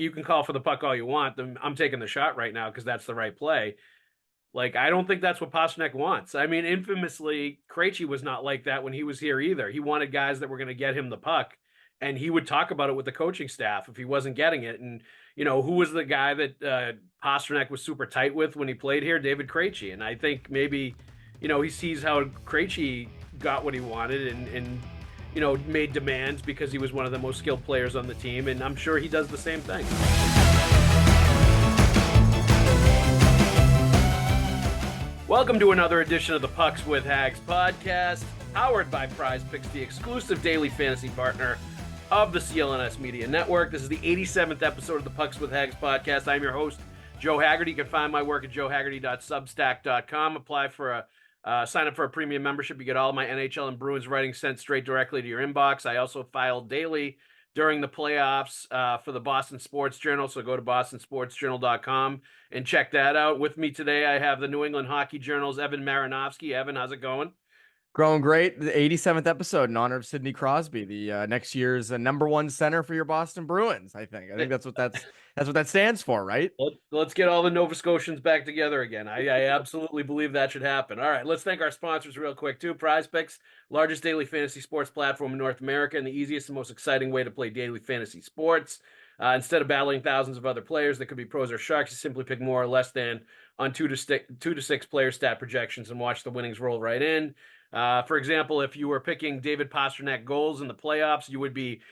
you can call for the puck all you want. I'm taking the shot right now because that's the right play. Like, I don't think that's what Pastrnak wants. I mean, infamously, Krejci was not like that when he was here either. He wanted guys that were going to get him the puck, and he would talk about it with the coaching staff if he wasn't getting it. And, who was the guy that Pastrnak was super tight with when he played here? David Krejci. And I think maybe, he sees how Krejci got what he wanted and made demands because he was one of the most skilled players on the team. And I'm sure he does the same thing. Welcome to another edition of the Pucks with Haggs podcast, powered by Prize Picks, the exclusive daily fantasy partner of the CLNS Media Network. This is the 87th episode of the Pucks with Haggs podcast. I'm your host, Joe Haggerty. You can find my work at joehaggerty.substack.com. Apply for sign up for a premium membership. You get all my NHL and Bruins writing sent straight directly to your inbox. I also file daily during the playoffs for the Boston Sports Journal. So go to bostonsportsjournal.com and check that out. With me today, I have the New England Hockey Journal's Evan Marinofsky. Evan, how's it going? Growing great. The 87th episode in honor of Sidney Crosby, the next year's number one center for your Boston Bruins. I think that's what that stands for, right? Let's get all the Nova Scotians back together again. I absolutely believe that should happen. All right, let's thank our sponsors real quick too. Prize Picks, largest daily fantasy sports platform in North America, and the easiest and most exciting way to play daily fantasy sports. Instead of battling thousands of other players that could be pros or sharks, you simply pick more or less than on 2 to 6 player stat projections and watch the winnings roll right in. For example, if you were picking David Pastrnak goals in the playoffs, you would be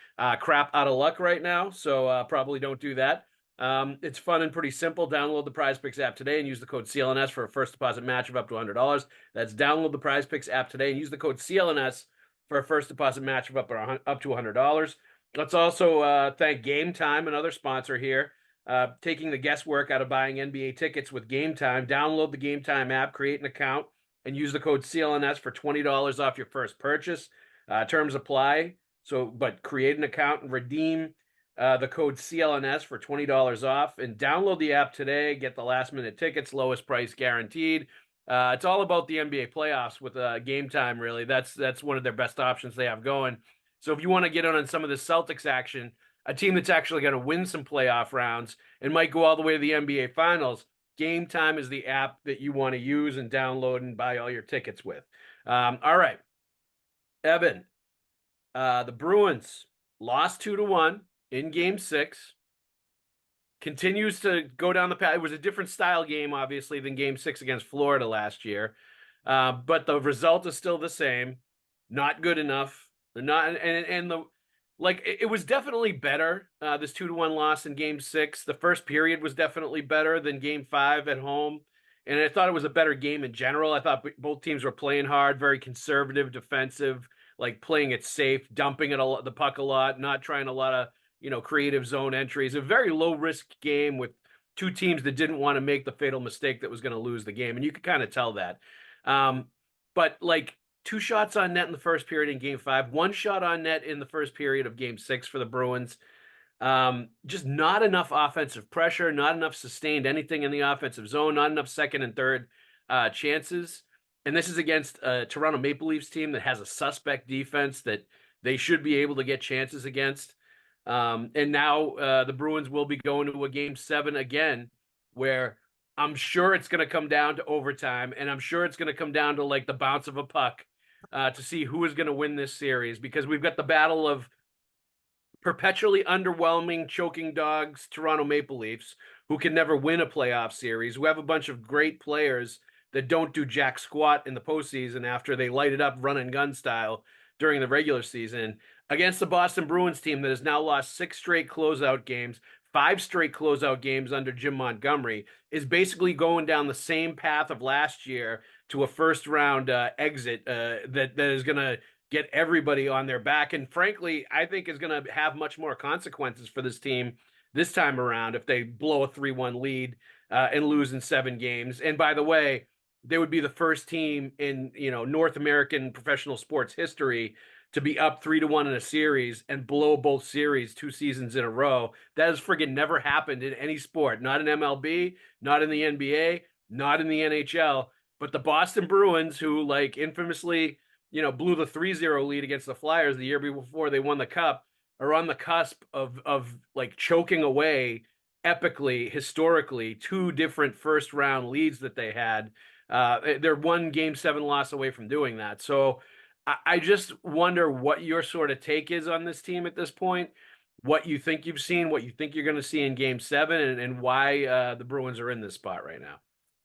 crap out of luck right now. So probably don't do that. It's fun and pretty simple. Download the Prize Picks app today and use the code CLNS for a first deposit match of up to $100. That's download the Prize Picks app today and use the code CLNS for a first deposit match of up to $100. Let's also thank Game Time, another sponsor here, taking the guesswork out of buying NBA tickets with Game Time. Download the Game Time app, create an account, and use the code CLNS for $20 off your first purchase. Terms apply. But create an account and redeem the code CLNS for $20 off. And download the app today. Get the last minute tickets, lowest price guaranteed. It's all about the NBA playoffs with Game Time. Really, that's one of their best options they have going. So if you want to get on some of the Celtics action, a team that's actually going to win some playoff rounds and might go all the way to the NBA Finals, Game Time is the app that you want to use and download and buy all your tickets with. All right, Evan, the Bruins lost 2-1 in Game 6. Continues to go down the path. It was a different style game, obviously, than Game 6 against Florida last year. But the result is still the same. Not good enough. It was definitely better. This 2-1 loss in Game 6. The first period was definitely better than Game 5 at home. And I thought it was a better game in general. I thought both teams were playing hard, very conservative, defensive, like playing it safe, dumping the puck a lot, not trying a lot of, creative zone entries. A very low risk game with two teams that didn't want to make the fatal mistake that was going to lose the game. And you could kind of tell that. But 2 shots on net in the first period in Game 5, 1 shot on net in the first period of Game 6 for the Bruins. Just not enough offensive pressure, not enough sustained anything in the offensive zone, not enough second and third chances. And this is against a Toronto Maple Leafs team that has a suspect defense that they should be able to get chances against. And now the Bruins will be going to a Game 7 again, where I'm sure it's going to come down to overtime, and I'm sure it's going to come down to the bounce of a puck to see who is going to win this series, because we've got the battle of perpetually underwhelming, choking dogs, Toronto Maple Leafs, who can never win a playoff series, who have a bunch of great players that don't do jack squat in the postseason after they light it up run and gun style during the regular season, against the Boston Bruins team that has now lost 6 straight closeout games, 5 straight closeout games under Jim Montgomery, is basically going down the same path of last year to a first round exit that is going to get everybody on their back. And frankly, I think is going to have much more consequences for this team this time around if they blow a 3-1 lead and lose in 7 games. And by the way, they would be the first team in North American professional sports history to be up 3-1 in a series and blow both series 2 seasons in a row. That has friggin' never happened in any sport. Not in MLB, not in the NBA, not in the NHL. But the Boston Bruins, who infamously, blew the 3-0 lead against the Flyers the year before they won the Cup, are on the cusp of like choking away epically, historically, two different first round leads that they had. They're one game 7 loss away from doing that. So I just wonder what your sort of take is on this team at this point, what you think you've seen, what you think you're going to see in game 7, and why the Bruins are in this spot right now.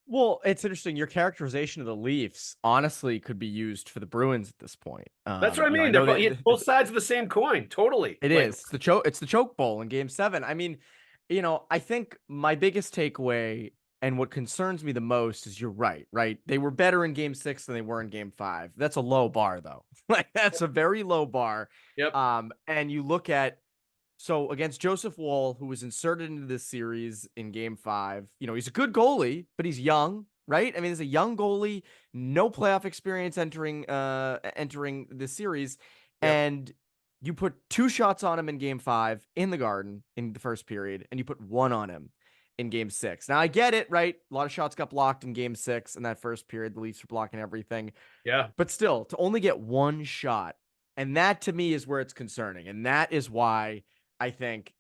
Well, it's interesting. Your characterization of the Leafs honestly could be used for the Bruins at this point. That's what I mean. I know They're both sides of the same coin. Totally. it Like, is. It's the choke bowl in game 7. I mean, I think my biggest takeaway and what concerns me the most is you're right, right? They were better in game 6 than they were in game 5. That's a low bar though. Like that's a very low bar. yep. And you look at so against Joseph Woll, who was inserted into this series in game 5, he's a good goalie, but he's young, right? I mean, he's a young goalie, no playoff experience entering this series. Yep. And you put 2 shots on him in game 5 in the Garden in the first period, and you put 1 on him in game 6. Now I get it, right? A lot of shots got blocked in game 6 in that first period. The Leafs were blocking everything. Yeah. But still, to only get 1 shot, and that to me is where it's concerning. And that is why I think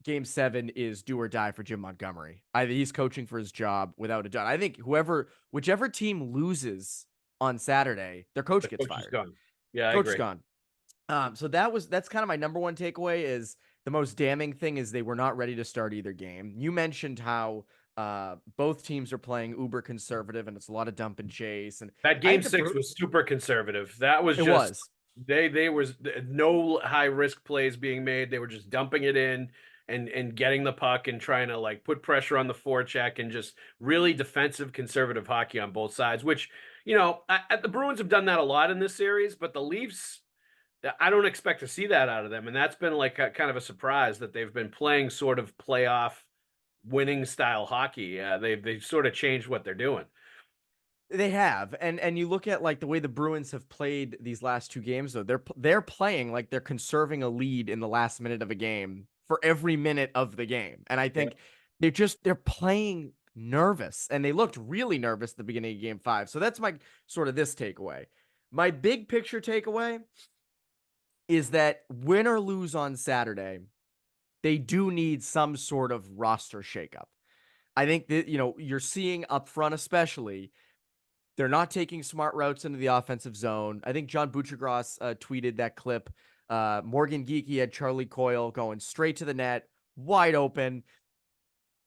game 7 is do or die for Jim Montgomery. He's coaching for his job without a doubt. I think whichever team loses on Saturday, their coach gets fired. Gone. Yeah, coach I agree. Gone. So that's kind of my number one takeaway is the most damning thing is they were not ready to start either game. You mentioned how both teams are playing uber conservative and it's a lot of dump and chase. And that game 6 was super conservative. That was They was no high risk plays being made. They were just dumping it in and getting the puck and trying to like put pressure on the forecheck and just really defensive conservative hockey on both sides, which, the Bruins have done that a lot in this series, but the Leafs, I don't expect to see that out of them. And that's been like kind of a surprise that they've been playing sort of playoff winning style hockey. They've sort of changed what they're doing. They have, and you look at like the way the Bruins have played these last 2 games, though they're playing like they're conserving a lead in the last minute of a game for every minute of the game, and I think they're playing nervous, and they looked really nervous at the beginning of game 5. So that's my sort of this takeaway. My big picture takeaway is that win or lose on Saturday, they do need some sort of roster shakeup. I think that you're seeing up front especially. They're not taking smart routes into the offensive zone. I think John Buccigross tweeted that clip. Morgan Geekie had Charlie Coyle going straight to the net, wide open.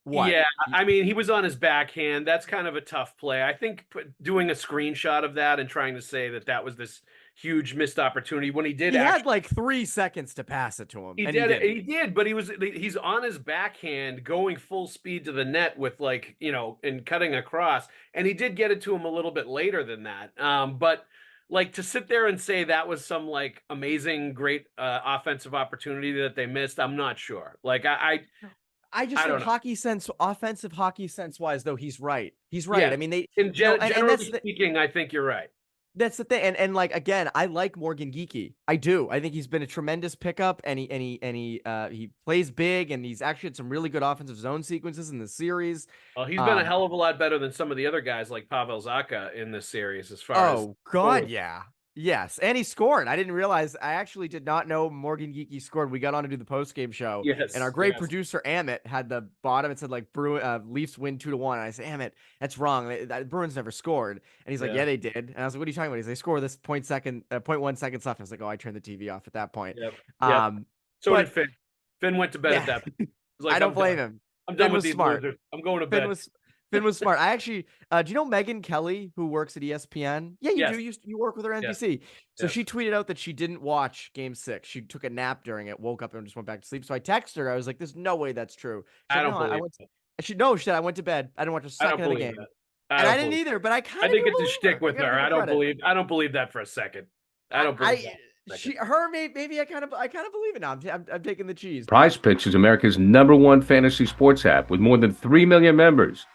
What? Yeah, I mean, he was on his backhand. That's kind of a tough play. I think doing a screenshot of that and trying to say that was this huge missed opportunity when he had like 3 seconds to pass it to him. He did, but he's on his backhand going full speed to the net with like, and cutting across. And he did get it to him a little bit later than that. But like to sit there and say that was some like amazing, great offensive opportunity that they missed, I'm not sure. Like I just think hockey sense, offensive hockey sense wise, though, he's right. He's right. Yeah. I mean, generally speaking, I think you're right. That's the thing. And like, again, I like Morgan Geekie. I do. I think he's been a tremendous pickup and he plays big and he's actually had some really good offensive zone sequences in the series. Well, he's been a hell of a lot better than some of the other guys like Pavel Zacha in this series as far as. Oh, God, yeah. Yes, and he scored. I didn't realize. I actually did not know Morgan Geekie scored. We got on to do the post-game show. Yes, and our great producer, Amit, had the bottom. It said, like, Leafs win 2-1. And I said, Amit, that's wrong. The Bruins never scored. And he's like, yeah, they did. And I was like, what are you talking about? He's like, they scored this 0.1 seconds left. I was like, oh, I turned the TV off at that point. Yep. So did Finn. Finn went to bed at that point. Like, I don't blame him. I'm done with these losers. I'm going to bed. Finn was smart. I actually, do you know Megan Kelly, who works at ESPN? Yeah, you do. You work with her at NBC. So she tweeted out that she didn't watch Game 6. She took a nap during it, woke up and just went back to sleep. So I texted her. I was like, "There's no way that's true." I don't believe it. She said, "I went to bed. I didn't watch a second of the game." I didn't either. But I kind of think it's a shtick with her. I don't believe that for a second. I don't believe that. Maybe I kind of believe it now. I'm taking the cheese. Prize Picks is America's #1 fantasy sports app with more than 3 million members.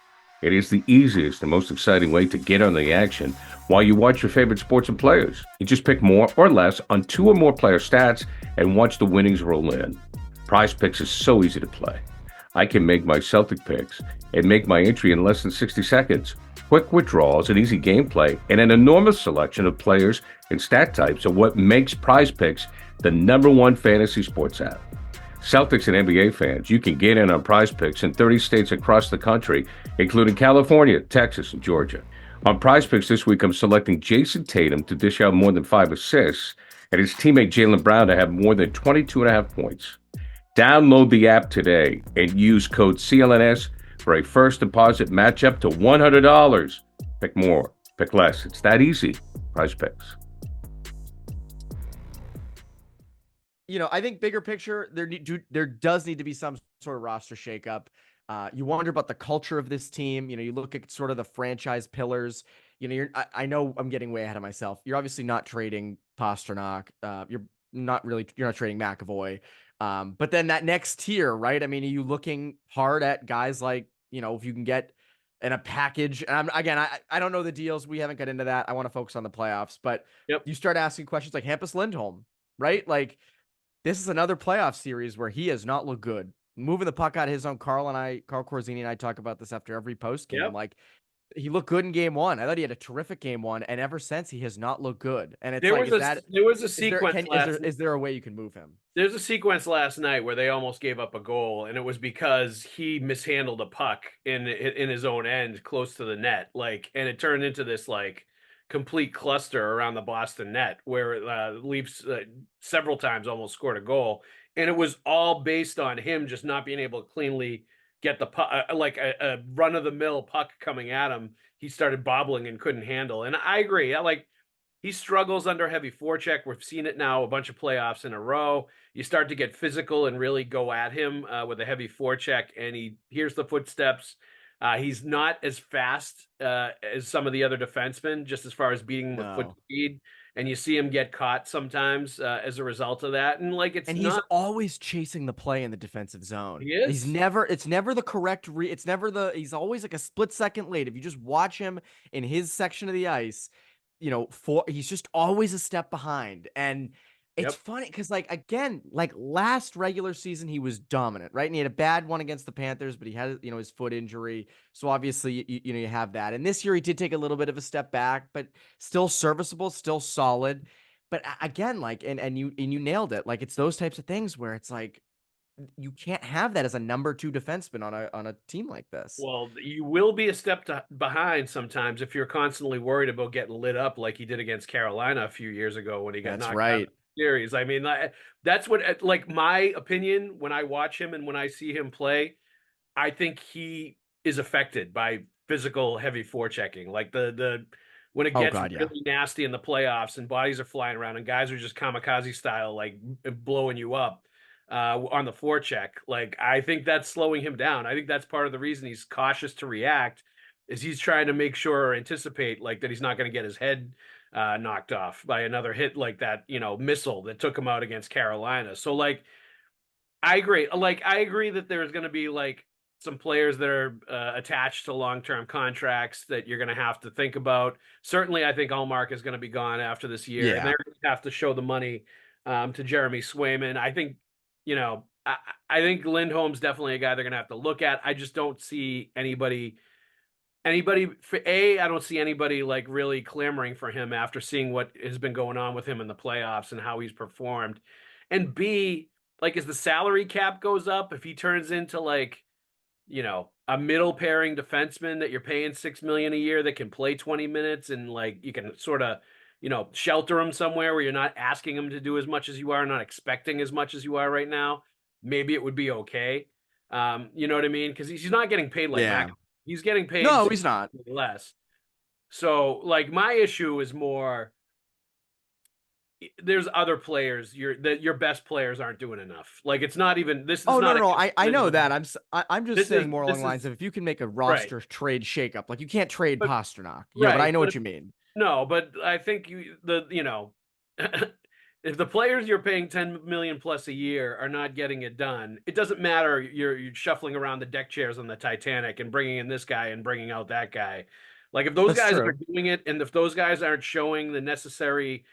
It is the easiest and most exciting way to get on the action while you watch your favorite sports and players. You just pick more or less on 2 or more player stats and watch the winnings roll in. Prize Picks is so easy to play. I can make my Celtic picks and make my entry in less than 60 seconds. quick withdrawals, and easy gameplay, and an enormous selection of players and stat types are what makes Prize Picks the #1 fantasy sports app. Celtics and NBA fans, you can get in on Prize Picks in 30 states across the country, including California, Texas, and Georgia. On Prize Picks this week, I'm selecting Jason Tatum to dish out more than 5 assists and his teammate Jaylen Brown to have more than 22.5 points. Download the app today and use code CLNS for a first deposit match up to $100. Pick more, pick less. It's that easy. Prize Picks. I think bigger picture, there does need to be some sort of roster shakeup. You wonder about the culture of this team. You look at sort of the franchise pillars. I know I'm getting way ahead of myself. You're obviously not trading Pastrnak. You're not trading McAvoy. But then that next tier, right? I mean, are you looking hard at guys like, if you can get in a package? And I don't know the deals. We haven't got into that. I want to focus on the playoffs. But You start asking questions like Hampus Lindholm, right? Like, this is another playoff series where he has not looked good. Moving the puck out of his own. Carl Corzini and I talk about this after every post game. Yep. Like, he looked good in game 1. I thought he had a terrific game 1, and ever since he has not looked good. And it's there was a sequence. Is there a way you can move him? There's a sequence last night where they almost gave up a goal, and it was because he mishandled a puck in his own end, close to the net. And it turned into this complete cluster around the Boston net, where Leafs several times almost scored a goal, and it was all based on him just not being able to cleanly get the puck, a run-of-the-mill puck coming at him. He started bobbling and couldn't handle. And I agree. He struggles under heavy forecheck. We've seen it now a bunch of playoffs in a row. You start to get physical and really go at him with a heavy forecheck, and he hears the footsteps. He's not as fast as some of the other defensemen, just as far as beating with foot speed. And you see him get caught sometimes as a result of that. And he's always chasing the play in the defensive zone. He is. It's never the correct he's always like a split second late. If you just watch him in his section of the ice, he's just always a step behind. And it's funny because last regular season, he was dominant, right? And he had a bad one against the Panthers, but he had, his foot injury. So obviously, you have that. And this year he did take a little bit of a step back, but still serviceable, still solid. But again, and you nailed it. It's those types of things where it's you can't have that as a number 2 defenseman on a team like this. Well, you will be a step behind sometimes if you're constantly worried about getting lit up like he did against Carolina a few years ago when he got knocked out of the series. I mean, that's what, my opinion when I watch him and when I see him play, I think he is affected by physical heavy forechecking. When it gets really nasty in the playoffs and bodies are flying around and guys are just kamikaze style, blowing you up on the forecheck. I think that's slowing him down. I think that's part of the reason he's cautious to react, is he's trying to make sure or anticipate that he's not going to get his head knocked off by another hit like that, missile that took him out against Carolina. So I agree. I agree that there's going to be some players that are attached to long-term contracts that you're going to have to think about. Certainly, I think Allmark is going to be gone after this year, and they're going to have to show the money to Jeremy Swayman. I think, I think Lindholm's definitely a guy they're going to have to look at. I just don't see anybody I don't see anybody really clamoring for him after seeing what has been going on with him in the playoffs and how he's performed. And B, as the salary cap goes up, if he turns into a middle pairing defenseman that you're paying $6 million a year that can play 20 minutes and you can sort of, shelter him somewhere where you're not asking him to do as much as you are, not expecting as much as you are right now, maybe it would be okay. You know what I mean? Because he's not getting paid McAvoy. He's getting paid. No, he's not. Less. So, my issue is more. There's other players. Your best players aren't doing enough. It's not even this. Is not no. I know that. I'm just saying more along the lines of if you can make a roster trade shakeup, you can't trade Pastrnak. Yeah, but I know what you mean. No, but I think if the players you're paying $10 million plus a year are not getting it done, it doesn't matter. You're shuffling around the deck chairs on the Titanic and bringing in this guy and bringing out that guy. If those guys are doing it, and if those guys aren't showing the necessary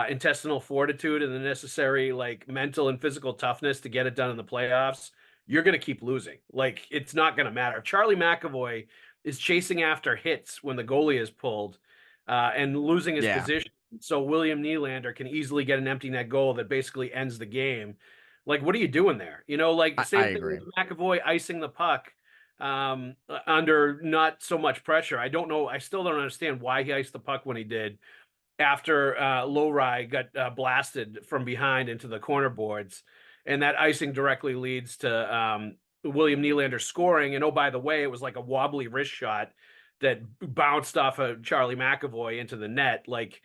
intestinal fortitude and the necessary mental and physical toughness to get it done in the playoffs, you're going to keep losing. It's not going to matter. Charlie McAvoy is chasing after hits when the goalie is pulled and losing his Yeah, position. So William Nylander can easily get an empty net goal that basically ends the game. Like, what are you doing there? You know, like I same thing agree. with McAvoy icing the puck under not so much pressure. I don't know. I still don't understand why he iced the puck when he did after Lowry got blasted from behind into the corner boards. And that icing directly leads to William Nylander scoring. And oh, by the way, it was like a wobbly wrist shot that bounced off of Charlie McAvoy into the net. Like,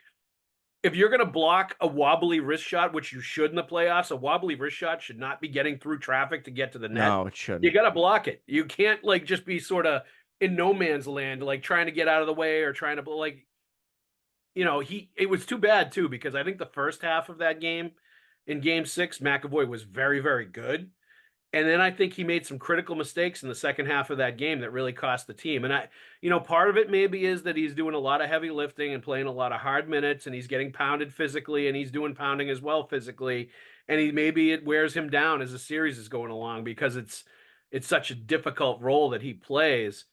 if you're going to block a wobbly wrist shot, which you should in the playoffs, a wobbly wrist shot should not be getting through traffic to get to the net. No, it You shouldn't. got to block it. You can't like just be sort of in no man's land, like trying to get out of the way or trying to like, you know, it was too bad too, because I think the first half of that game in game 6, McAvoy was very, very good. And then I think he made some critical mistakes in the second half of that game that really cost the team. And part of it maybe is that he's doing a lot of heavy lifting and playing a lot of hard minutes, and he's getting pounded physically, and he's doing pounding as well physically. And maybe it wears him down as the series is going along because it's such a difficult role that he plays.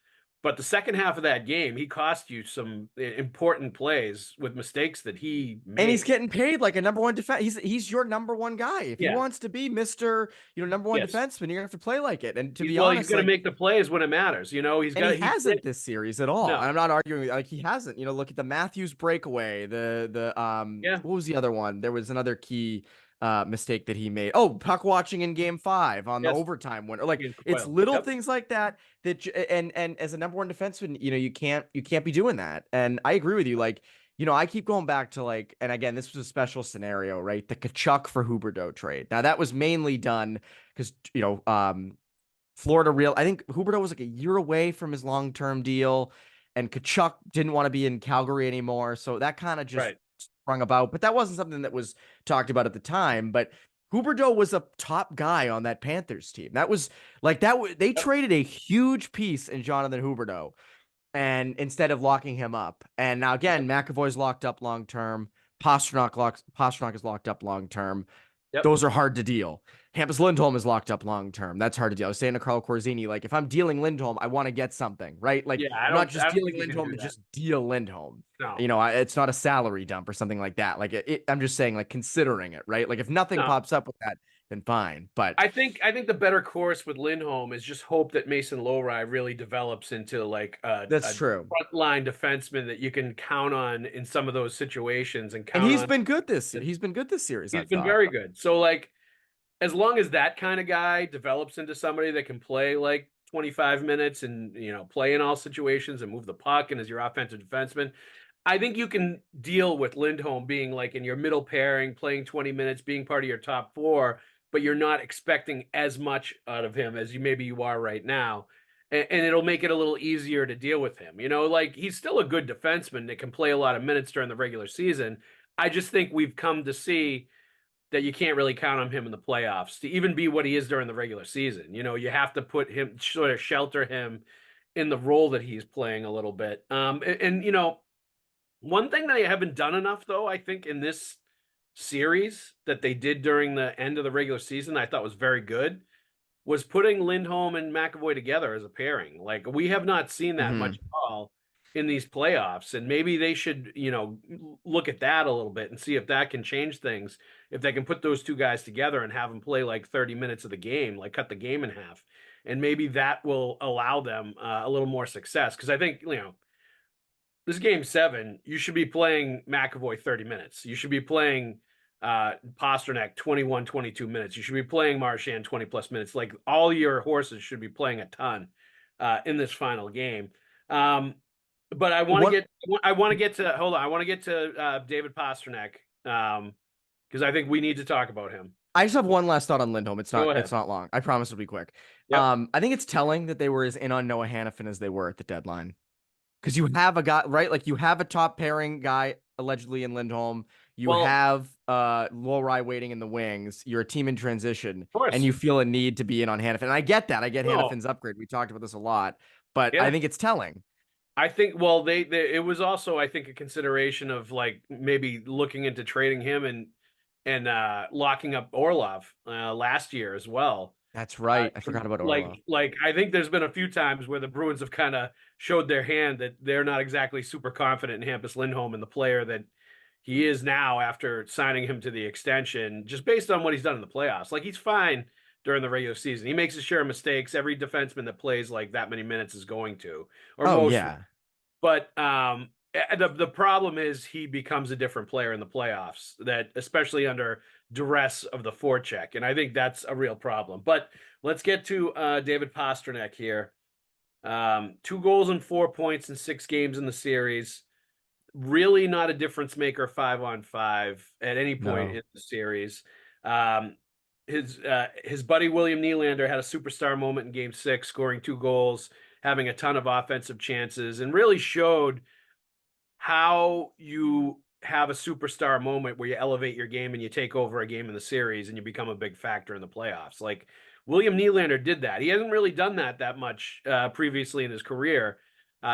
But the second half of that game, he cost you some important plays with mistakes that he made. And he's getting paid like a number one defense. He's your number one guy. If he Yeah. wants to be Mr. Number one Yes. defenseman, you're gonna have to play like it. And to be Well, honest, he's going to make the plays when it matters. You know, he hasn't this series at all. No. And I'm not arguing like he hasn't. Look at the Matthews breakaway. Yeah. What was the other one? There was another key mistake that he made. Oh, puck watching in game 5 on the overtime winner. Like it's little things like that and as a number one defenseman, you can't be doing that. And I agree with you. Like, I keep going back to like, and again, this was a special scenario, right? The Tkachuk for Huberdeau trade. Now that was mainly done because Florida I think Huberdeau was like a year away from his long-term deal, and Tkachuk didn't want to be in Calgary anymore. So that kind of just sprung about, but that wasn't something that was talked about at the time. But Huberdeau was a top guy on that Panthers team. That was like they traded a huge piece in Jonathan Huberdeau, and instead of locking him up. And now again, McAvoy's locked up long term. Pastrnak is locked up long term. Those are hard to deal. Hampus Lindholm is locked up long term. That's hard to deal. I was saying to Carl Corzini, like, if I'm dealing Lindholm, I want to get something, right? Like, I'm not just dealing Lindholm to just deal Lindholm. No. It's not a salary dump or something like that. Like, I'm just saying, like, considering it, right? Like, if nothing pops up with that, then fine. But I think the better course with Lindholm is just hope that Mason Lowry really develops into like that's true. Frontline defenseman that you can count on in some of those situations, and he's been good this series. He's been very good. So like, as long as that kind of guy develops into somebody that can play like 25 minutes and play in all situations and move the puck and is your offensive defenseman, I think you can deal with Lindholm being like in your middle pairing, playing 20 minutes, being part of your top 4, but you're not expecting as much out of him as you are right now. And it'll make it a little easier to deal with him. Like, he's still a good defenseman that can play a lot of minutes during the regular season. I just think we've come to see that you can't really count on him in the playoffs to even be what he is during the regular season. You have to put him, sort of shelter him in the role that he's playing a little bit. One thing that they haven't done enough, though, I think in this series that they did during the end of the regular season, I thought was very good, was putting Lindholm and McAvoy together as a pairing. Like, we have not seen that much at all in these playoffs, and maybe they should, look at that a little bit and see if that can change things. If they can put those two guys together and have them play like 30 minutes of the game, like cut the game in half, and maybe that will allow them a little more success. Because I think, this game 7, you should be playing McAvoy 30 minutes. You should be playing Pastrnak 21, 22 minutes. You should be playing Marchand 20 plus minutes. Like, all your horses should be playing a ton in this final game. But I want to get to David Pastrnak because I think we need to talk about him. I just have one last thought on Lindholm. It's not long. I promise it'll be quick. Yep. I think it's telling that they were as in on Noah Hannafin as they were at the deadline. Because you have a guy, right? Like, you have a top pairing guy allegedly in Lindholm. You have Lowry waiting in the wings. You're a team in transition, and you feel a need to be in on Hannafin. And I get that. I get Hannafin's upgrade. We talked about this a lot, but I think it's telling. I think, it was also, I think, a consideration of like maybe looking into trading him and locking up Orlov last year as well. That's right. I forgot about Orlov. Like I think there's been a few times where the Bruins have kind of showed their hand that they're not exactly super confident in Hampus Lindholm and the player that he is now after signing him to the extension, just based on what he's done in the playoffs. Like he's fine during the regular season. He makes his share of mistakes. Every defenseman that plays like that many minutes is going to, or Oh most. yeah. But the problem is he becomes a different player in the playoffs, that especially under duress of the forecheck, and I think that's a real problem. But let's get to David Pastrnak here. 2 goals and 4 points in 6 games in the series. Really not a difference maker 5-on-5 at any point No. in the series. His buddy William Nylander had a superstar moment in Game 6, scoring 2 goals, having a ton of offensive chances, and really showed how you have a superstar moment where you elevate your game and you take over a game in the series and you become a big factor in the playoffs. Like William Nylander did that. He hasn't really done that much previously in his career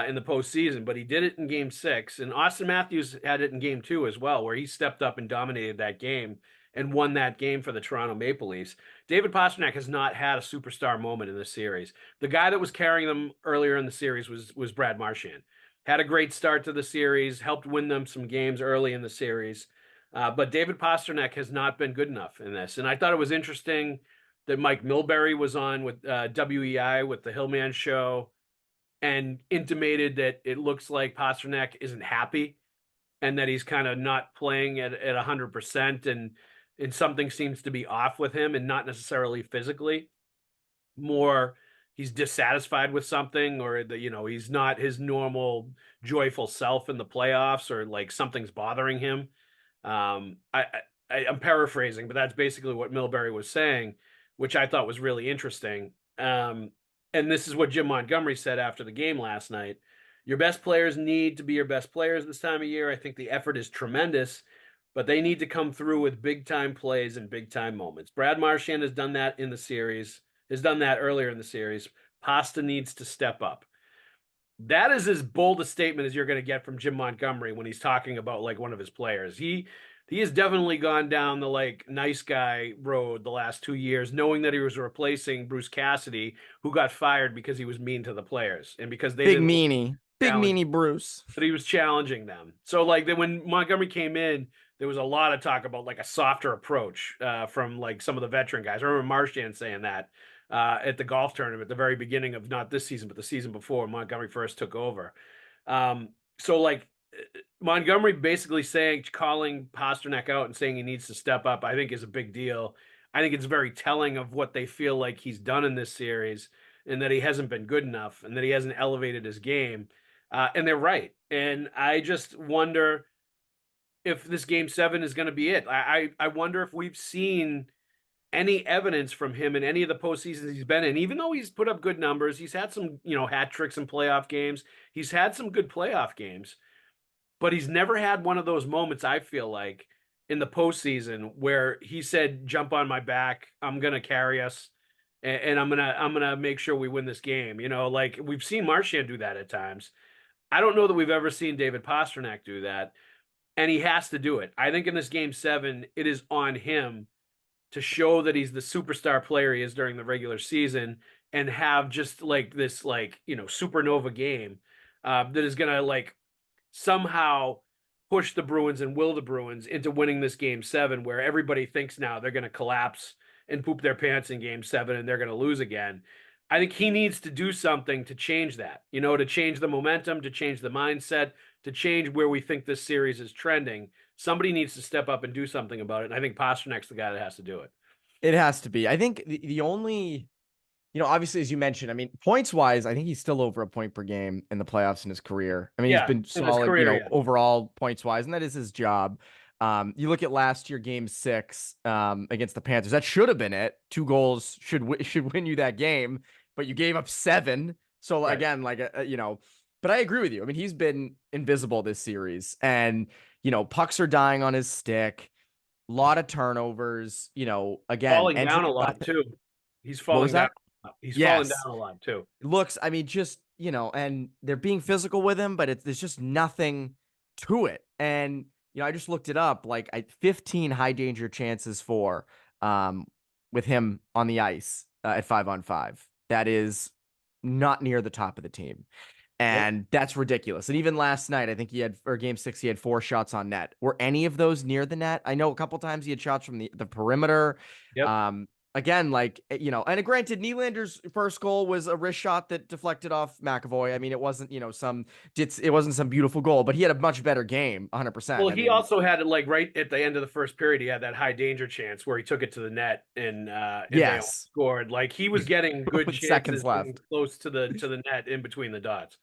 in the postseason, but he did it in Game 6. And Austin Matthews had it in Game 2 as well, where he stepped up and dominated that game and won that game for the Toronto Maple Leafs. David Pastrnak has not had a superstar moment in this series. The guy that was carrying them earlier in the series was Brad Marchand. Had a great start to the series, helped win them some games early in the series. But David Pastrnak has not been good enough in this. And I thought it was interesting that Mike Milbury was on with WEI with the Hillman show and intimated that it looks like Pastrnak isn't happy and that he's kind of not playing at 100%, and something seems to be off with him, and not necessarily physically, more he's dissatisfied with something, or he's not his normal joyful self in the playoffs, or like something's bothering him. I'm paraphrasing, but that's basically what Milbury was saying, which I thought was really interesting. And this is what Jim Montgomery said after the game last night. Your best players need to be your best players this time of year. I think the effort is tremendous, but they need to come through with big-time plays and big-time moments. Brad Marchand has done that in the series, has done that earlier in the series. Pasta needs to step up. That is as bold a statement as you're going to get from Jim Montgomery when he's talking about like one of his players. He has definitely gone down the like nice guy road the last 2 years, knowing that he was replacing Bruce Cassidy, who got fired because he was mean to the players and because they Big didn't meanie Bruce. but he was challenging them. So like when Montgomery came in, there was a lot of talk about like a softer approach from like some of the veteran guys. I remember Marchand saying that at the golf tournament at the very beginning of not this season, but the season before Montgomery first took over. So like Montgomery basically calling Pastrnak out and saying he needs to step up, I think is a big deal. I think it's very telling of what they feel like he's done in this series, and that he hasn't been good enough, and that he hasn't elevated his game. And they're right. And I just wonder if this Game 7 is going to be it. I wonder if we've seen any evidence from him in any of the postseasons he's been in. Even though he's put up good numbers, he's had some, hat tricks in playoff games. He's had some good playoff games, but he's never had one of those moments, I feel like, in the postseason where he said, "Jump on my back. I'm going to carry us. And I'm gonna make sure we win this game." Like we've seen Marchand do that at times. I don't know that we've ever seen David Pastrnak do that, and he has to do it. I think in this Game 7, it is on him to show that he's the superstar player he is during the regular season, and have just like this supernova game that is gonna like somehow push the Bruins and will the Bruins into winning this Game 7, where everybody thinks now they're gonna collapse and poop their pants in Game 7 and they're gonna lose again. I think he needs to do something to change that, to change the momentum, to change the mindset, to change where we think this series is trending. Somebody needs to step up and do something about it. And I think Pasternak's the guy that has to do it. It has to be. I think the only, obviously, as you mentioned, I mean, points wise, I think he's still over a point per game in the playoffs in his career. I mean, he's been solid, overall points wise, and that is his job. You look at last year, Game 6 against the Panthers. That should have been it. 2 goals should win you that game, but you gave up 7. So Right. again, but I agree with you. I mean, he's been invisible this series, and pucks are dying on his stick. A lot of turnovers. Again, falling down a lot too. He's falling down. He's falling down a lot too. Looks, I mean, just and they're being physical with him, but there's just nothing to it. And I just looked it up, 15 high danger chances with him on the ice at 5-on-5. That is not near the top of the team. And that's ridiculous. And even last night, I think game 6, he had 4 shots on net. Were any of those near the net? I know a couple times he had shots from the perimeter. Yep. Again, like, and granted, Nylander's first goal was a wrist shot that deflected off McAvoy. I mean, it wasn't, it wasn't some beautiful goal, but he had a much better game, 100%. Well, he also had it like right at the end of the first period. He had that high danger chance where he took it to the net and they all scored. Like he was getting good with chances seconds left, close to the net in between the dots.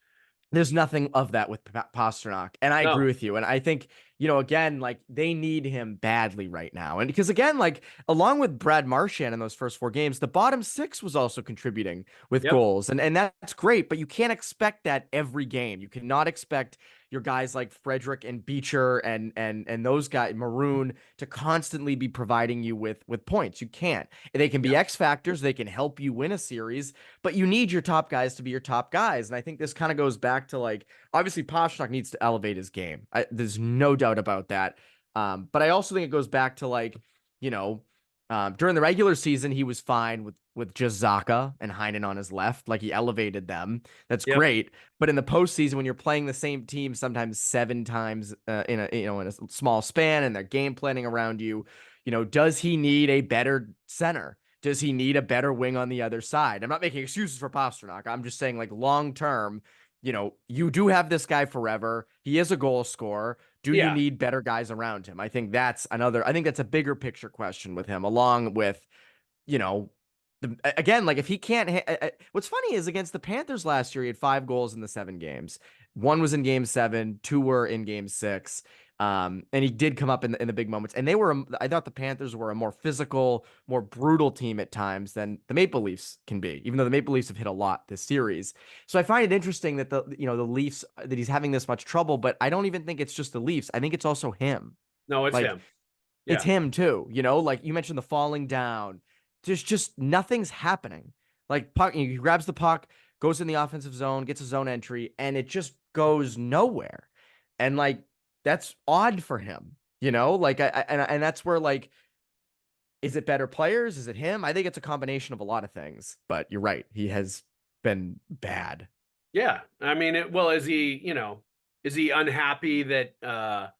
There's nothing of that with Pastrnak. And I agree with you. And I think, again, like they need him badly right now. And because again, like along with Brad Marchand in those first 4 games, the bottom 6 was also contributing with goals. And that's great, but you can't expect that every game. You cannot expect your guys like Frederick and Beecher and those guys, Maroon, to constantly be providing you with points. You can't. They can be X factors. They can help you win a series, but you need your top guys to be your top guys. And I think this kind of goes back to like, obviously Pastrnak needs to elevate his game. There's no doubt about that. But I also think it goes back to like, during the regular season, he was fine with just Zacha and Heinen on his left. Like he elevated them. That's great. But in the postseason, when you're playing the same team sometimes 7 times in a small span, and they're game planning around you, does he need a better center? Does he need a better wing on the other side? I'm not making excuses for Pastrnak. I'm just saying, like, long term, you do have this guy forever. He is a goal scorer. Do you need better guys around him? I think that's a bigger picture question with him, along with, again, like if he can't, what's funny is against the Panthers last year, he had 5 goals in the 7 games. 1 was in game 7, 2 were in game 6. And he did come up in the big moments. And I thought the Panthers were a more physical, more brutal team at times than the Maple Leafs can be, even though the Maple Leafs have hit a lot this series. So I find it interesting that the Leafs, that he's having this much trouble, but I don't even think it's just the Leafs. I think it's also him. No, it's him. Yeah. It's him too. Like you mentioned the falling down. There's just nothing's happening. Like puck, he grabs the puck, goes in the offensive zone, gets a zone entry, and it just goes nowhere. And like, that's odd for him, like and that's where, like, is it better players? Is it him? I think it's a combination of a lot of things, but you're right. He has been bad. Yeah. I mean, is he unhappy that,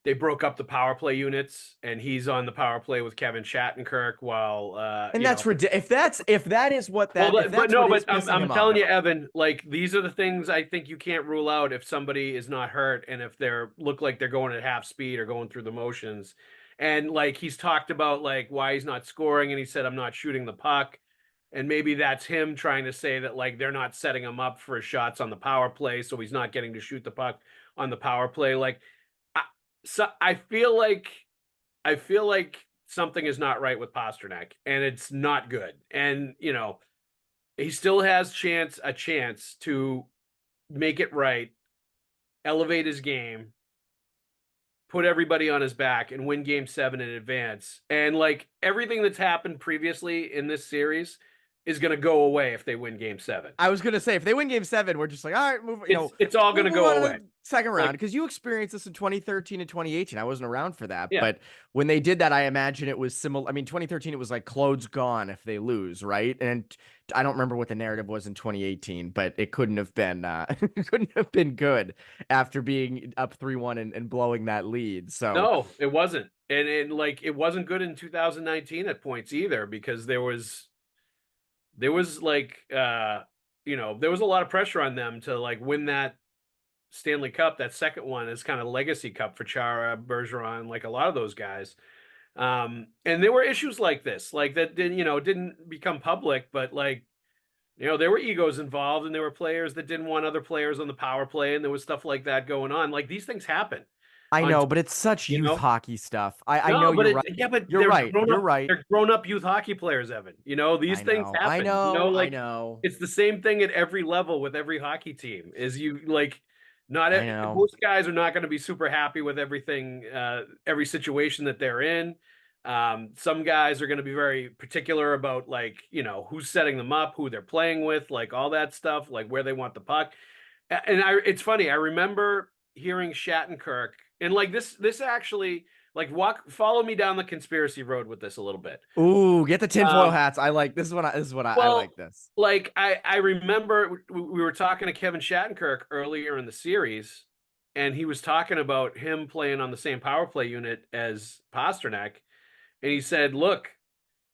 they broke up the power play units and he's on the power play with Kevin Shattenkirk while, and that's ridiculous. If that is what that, I'm telling you, Evan, like these are the things I think you can't rule out if somebody is not hurt and if look like they're going at half speed or going through the motions. And like he's talked about like why he's not scoring, and he said, I'm not shooting the puck. And maybe that's him trying to say that like they're not setting him up for shots on the power play, so he's not getting to shoot the puck on the power play. Like, so I feel like something is not right with Pastrnak, and it's not good. And he still has a chance to make it right, elevate his game, put everybody on his back, and win game 7 in advance. And like everything that's happened previously in this series is going to go away if they win game 7. I was going to say, if they win game 7, we're just like, all right, move. It's all going to go away. Second round, because you experienced this in 2013 and 2018. I wasn't around for that, but when they did that, I imagine it was similar. I mean, 2013, it was like Claude's gone if they lose, right? And I don't remember what the narrative was in 2018, but it couldn't have been good after being up 3-1 and blowing that lead. So no, it wasn't, and like it wasn't good in 2019 at points either, because there was like there was a lot of pressure on them to like win that Stanley Cup. That second one is kind of legacy cup for Chara, Bergeron, like a lot of those guys. And there were issues like this, like that didn't become public, but like, there were egos involved, and there were players that didn't want other players on the power play, and there was stuff like that going on. Like these things happen. I know, but it's such youth hockey stuff. I know you're right. Yeah, but you're right. You're right. They're grown-up youth hockey players, Evan. These things happen. I know. Like, I know. It's the same thing at every level with every hockey team. Most guys are not going to be super happy with everything, every situation that they're in. Some guys are going to be very particular about like, who's setting them up, who they're playing with, like all that stuff, like where they want the puck. And it's funny. I remember hearing Shattenkirk, and like this actually follow me down the conspiracy road with this a little bit. Ooh, get the tinfoil hats. I like this. I like this. Like I remember we were talking to Kevin Shattenkirk earlier in the series, and he was talking about him playing on the same power play unit as Pastrnak, and he said, "Look,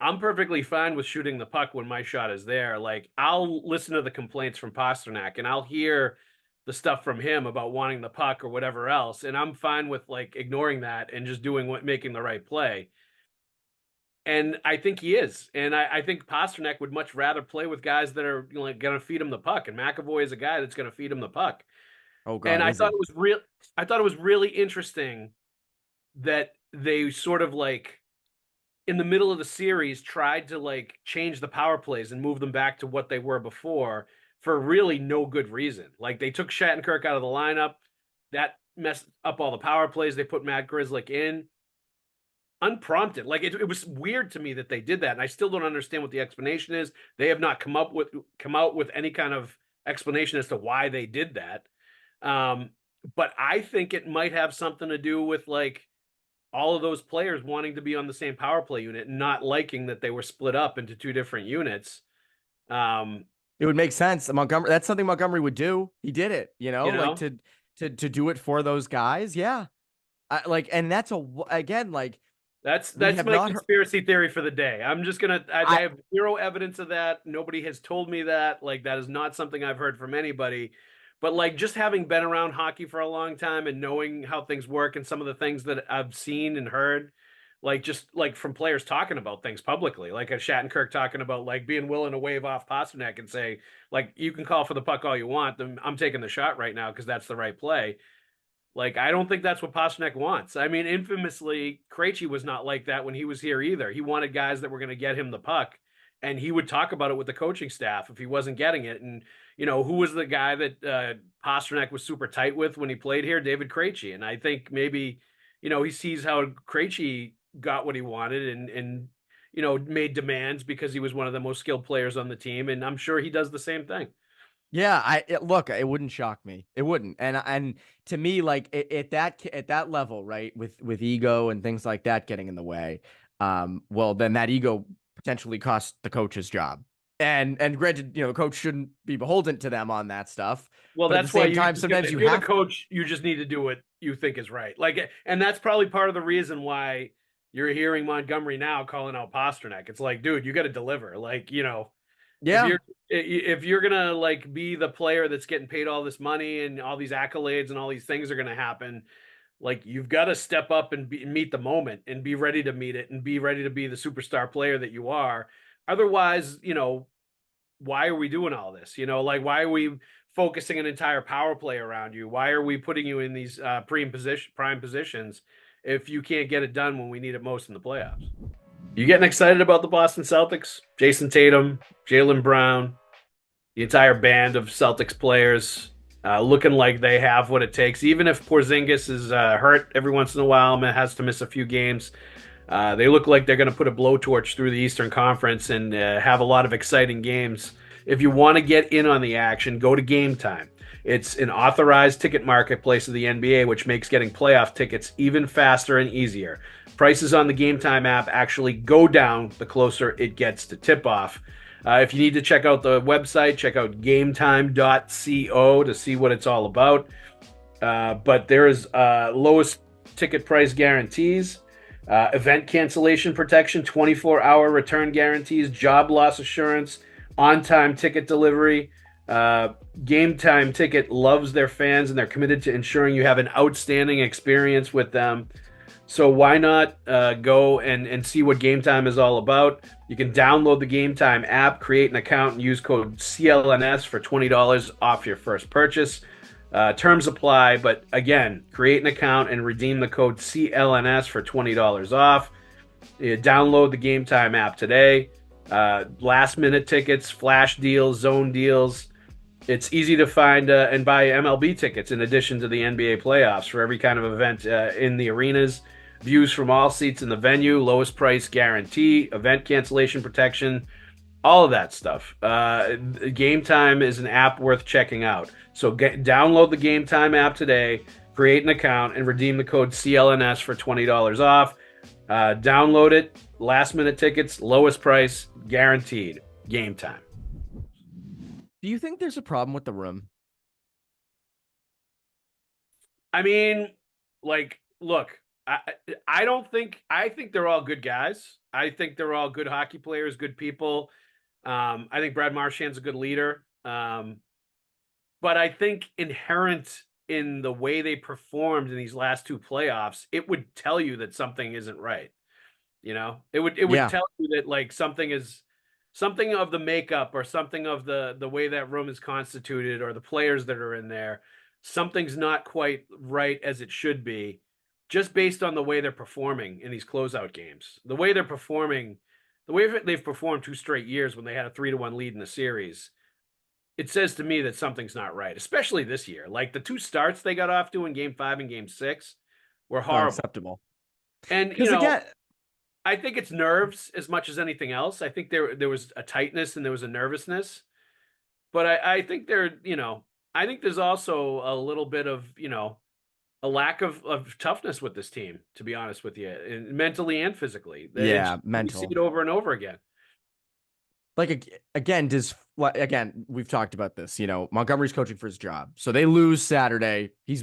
I'm perfectly fine with shooting the puck when my shot is there. Like, I'll listen to the complaints from Pastrnak and I'll hear the stuff from him about wanting the puck or whatever else, and I'm fine with like ignoring that and just making the right play." And I think he is. And I think Pastrnak would much rather play with guys that are going to feed him the puck. And McAvoy is a guy that's going to feed him the puck. Oh God! And I thought it was really interesting that they sort of like in the middle of the series tried to like change the power plays and move them back to what they were before for really no good reason. Like they took Shattenkirk out of the lineup, that messed up all the power plays. They put Matt Grzelcyk in unprompted. Like it was weird to me that they did that, and I still don't understand what the explanation is. They have not come out with any kind of explanation as to why they did that. But I think it might have something to do with like all of those players wanting to be on the same power play unit and not liking that they were split up into two different units. It would make sense. Montgomery, that's something Montgomery would do. He did it, like to do it for those guys. Yeah. And that's again, like, that's my conspiracy theory for the day. I'm just gonna. I have zero evidence of that. Nobody has told me that. Like that is not something I've heard from anybody. But like just having been around hockey for a long time and knowing how things work and some of the things that I've seen and heard, like just like from players talking about things publicly, like a Shattenkirk talking about like being willing to wave off Pastrnak and say like you can call for the puck all you want. I'm taking the shot right now because that's the right play. Like, I don't think that's what Pastrnak wants. I mean, infamously, Krejci was not like that when he was here either. He wanted guys that were going to get him the puck, and he would talk about it with the coaching staff if he wasn't getting it. And, who was the guy that Pastrnak was super tight with when he played here? David Krejci. And I think maybe, he sees how Krejci got what he wanted and made demands because he was one of the most skilled players on the team. And I'm sure he does the same thing. Yeah, look, it wouldn't shock me. It wouldn't. And to me, like at that level, right, with ego and things like that getting in the way, well, then that ego potentially costs the coach's job. And granted, the coach shouldn't be beholden to them on that stuff. Well, but that's why sometimes you're the coach, you just need to do what you think is right. Like, and that's probably part of the reason why you're hearing Montgomery now calling out Pastrnak. It's like, dude, you got to deliver. Like, yeah. If you're gonna like be the player that's getting paid all this money and all these accolades and all these things are gonna happen, like you've got to step up and meet the moment and be ready to meet it and be ready to be the superstar player that you are. Otherwise, why are we doing all this? Like why are we focusing an entire power play around you? Why are we putting you in these prime positions if you can't get it done when we need it most in the playoffs? You getting excited about the Boston Celtics? Jason Tatum, Jaylen Brown, the entire band of Celtics players looking like they have what it takes. Even if Porzingis is hurt every once in a while and has to miss a few games, they look like they're going to put a blowtorch through the Eastern Conference and have a lot of exciting games. If you want to get in on the action, go to Game Time. It's an authorized ticket marketplace of the NBA, which makes getting playoff tickets even faster and easier. Prices on the Game Time app actually go down the closer it gets to tip-off. If you need to check out the website, check out gametime.co to see what it's all about. But there is lowest ticket price guarantees, event cancellation protection, 24-hour return guarantees, job loss assurance, on-time ticket delivery. Game Time Ticket loves their fans and they're committed to ensuring you have an outstanding experience with them. So why not go and see what Game Time is all about? You can download the Game Time app, create an account, and use code CLNS for $20 off your first purchase. Terms apply, but again, create an account and redeem the code CLNS for $20 off. Download the Game Time app today. Last-minute tickets, flash deals, zone deals. It's easy to find and buy MLB tickets in addition to the NBA playoffs for every kind of event in the arenas. Views from all seats in the venue, lowest price guarantee, event cancellation protection, all of that stuff. Game Time is an app worth checking out. So download the Game Time app today, create an account, and redeem the code CLNS for $20 off. Download it. Last minute tickets, lowest price, guaranteed. Game time. Do you think there's a problem with the room? I mean, like, look, I don't think I think they're all good guys. I think they're all good hockey players, good people. I think Brad Marchand's a good leader. But I think inherent in the way they performed in these last two playoffs, it would tell you that something isn't right. You know, it would Yeah. tell you that like something of the makeup or something of the way that room is constituted or the players that are in there, something's not quite right as it should be, just based on the way they're performing in these closeout games. The way they're performing, the way they've performed 2 straight years when they had a 3-1 lead in the series, it says to me that something's not right, especially this year. Like the two starts they got off to in game 5 and game 6 were horrible. Unacceptable. And Because again, I think it's nerves as much as anything else. I think there was a tightness and there was a nervousness, but I think I think there's also a little bit of a lack of toughness with this team, to be honest with you, mentally and physically. yeah, We mental. see it over and over again. Like again, we've talked about this. Montgomery's coaching for his job, so they lose Saturday. He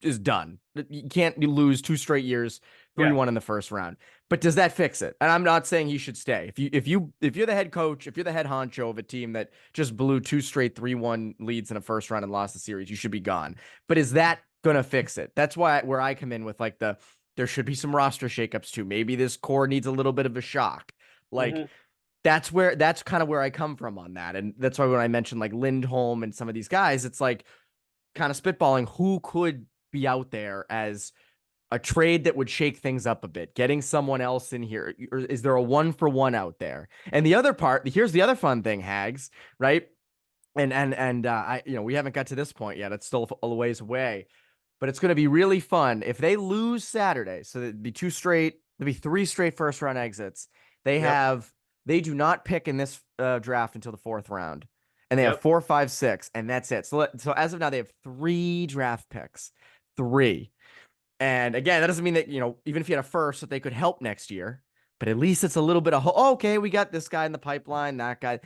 is done. You can't lose 2 straight years, 3-1 in the first round. But does that fix it? And I'm not saying he should stay. If you're the head coach, if you're the head honcho of a team that just blew 2 straight 3-1 leads in a first round and lost the series, you should be gone. But is that gonna fix it? That's where I come in with like there should be some roster shakeups too. Maybe this core needs a little bit of a shock. Like. That's kind of where I come from on that. And that's why when I mentioned like Lindholm and some of these guys, it's like kind of spitballing who could be out there as a trade that would shake things up a bit, getting someone else in here. Or is there a 1-for-1 out there? And the other part, here's the other fun thing, Haggs, right? And we haven't got to this point yet. It's still a ways away, but it's going to be really fun if they lose Saturday. So there'd be 3 straight first round exits. They do not pick in this draft until the 4th round, and they have 4, 5, 6, and that's it. So as of now, they have 3 draft picks, 3. And again, that doesn't mean that even if you had a first, that they could help next year. But at least it's a little bit of okay, we got this guy in the pipeline, that guy.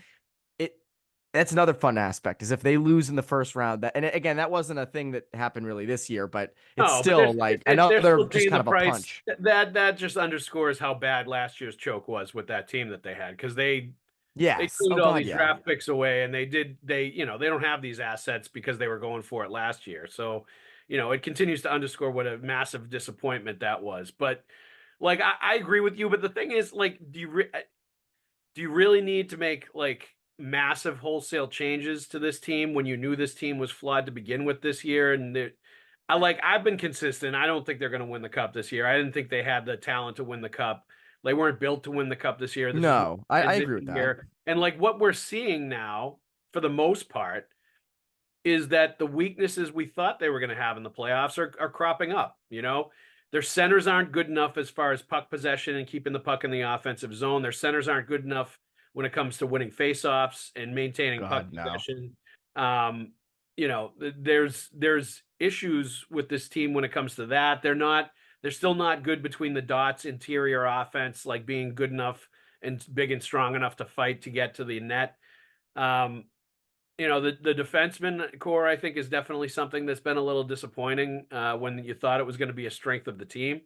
That's another fun aspect is if they lose in the first round. And again, that wasn't a thing that happened really this year, but it's still like another just kind of a punch. That just underscores how bad last year's choke was with that team that they had, because they traded all these draft picks away, and they don't have these assets because they were going for it last year. So, it continues to underscore what a massive disappointment that was. But like I agree with you, but the thing is, like, do you really need to make like massive wholesale changes to this team when you knew this team was flawed to begin with this year? And I've been consistent. I don't think they're going to win the cup this year. I didn't think they had the talent to win the cup. They weren't built to win the cup this year. I agree with that. And like what we're seeing now, for the most part, is that the weaknesses we thought they were going to have in the playoffs are cropping up. Their centers aren't good enough as far as puck possession and keeping the puck in the offensive zone. Their centers aren't good enough when it comes to winning faceoffs and maintaining puck possession. There's issues with this team when it comes to that. They're still not good between the dots, interior offense, like being good enough and big and strong enough to fight to get to the net. The defenseman core, I think, is definitely something that's been a little disappointing when you thought it was going to be a strength of the team.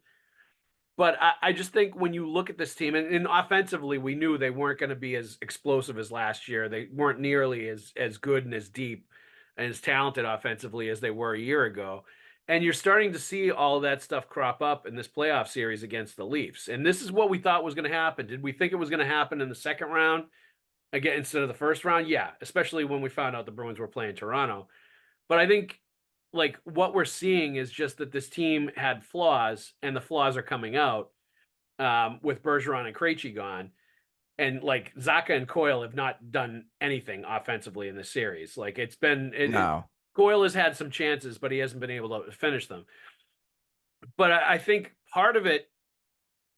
But I just think when you look at this team, and offensively, we knew they weren't going to be as explosive as last year. They weren't nearly as good and as deep and as talented offensively as they were a year ago. And you're starting to see all of that stuff crop up in this playoff series against the Leafs. And this is what we thought was going to happen. Did we think it was going to happen in the second round again instead of the first round? Yeah, especially when we found out the Bruins were playing Toronto. But I think like what we're seeing is just that this team had flaws, and the flaws are coming out with Bergeron and Krejci gone. And like Zacha and Coyle have not done anything offensively in this series. Like Coyle has had some chances, but he hasn't been able to finish them. But I think part of it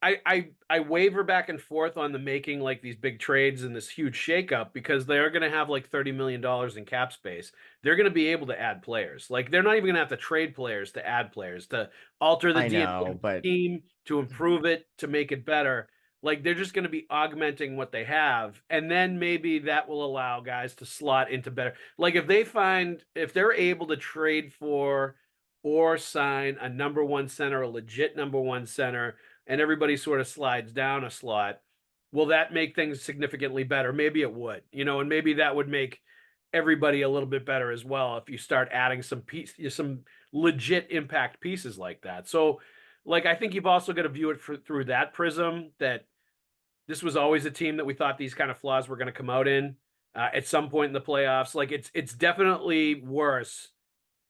I waver back and forth on the making like these big trades and this huge shakeup because they're going to have like $30 million in cap space. They're going to be able to add players. Like they're not even going to have to trade players to add players to alter the I DNA know, of the but team, to improve it, to make it better. Like they're just going to be augmenting what they have, and then maybe that will allow guys to slot into better. Like if they're able to trade for or sign a number one center, a legit number one center, and everybody sort of slides down a slot, will that make things significantly better? Maybe it would, and maybe that would make everybody a little bit better as well if you start adding some legit impact pieces like that. So, like, I think you've also got to view it through that prism that this was always a team that we thought these kind of flaws were going to come out in at some point in the playoffs. Like, it's definitely worse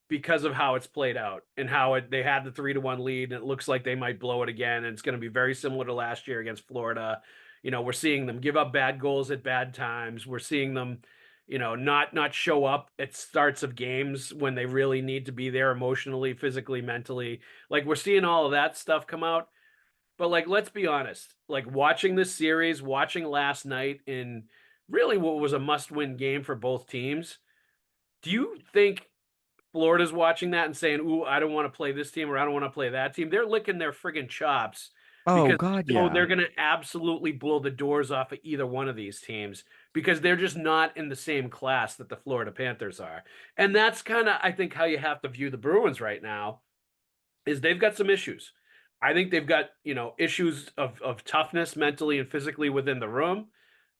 because of how it's played out and how they had the 3-1 lead, and it looks like they might blow it again. And it's going to be very similar to last year against Florida. We're seeing them give up bad goals at bad times. We're seeing them, not show up at starts of games when they really need to be there emotionally, physically, mentally. Like we're seeing all of that stuff come out. But like, let's be honest, like watching this series, watching last night in really what was a must-win game for both teams. Do you think Florida's watching that and saying, "Ooh, I don't want to play this team or I don't want to play that team"? They're licking their friggin' chops oh because god, yeah. they're going to absolutely blow the doors off of either one of these teams because they're just not in the same class that the Florida Panthers are. And that's kind of, I think, how you have to view the Bruins right now is they've got some issues. I think they've got, issues of toughness mentally and physically within the room.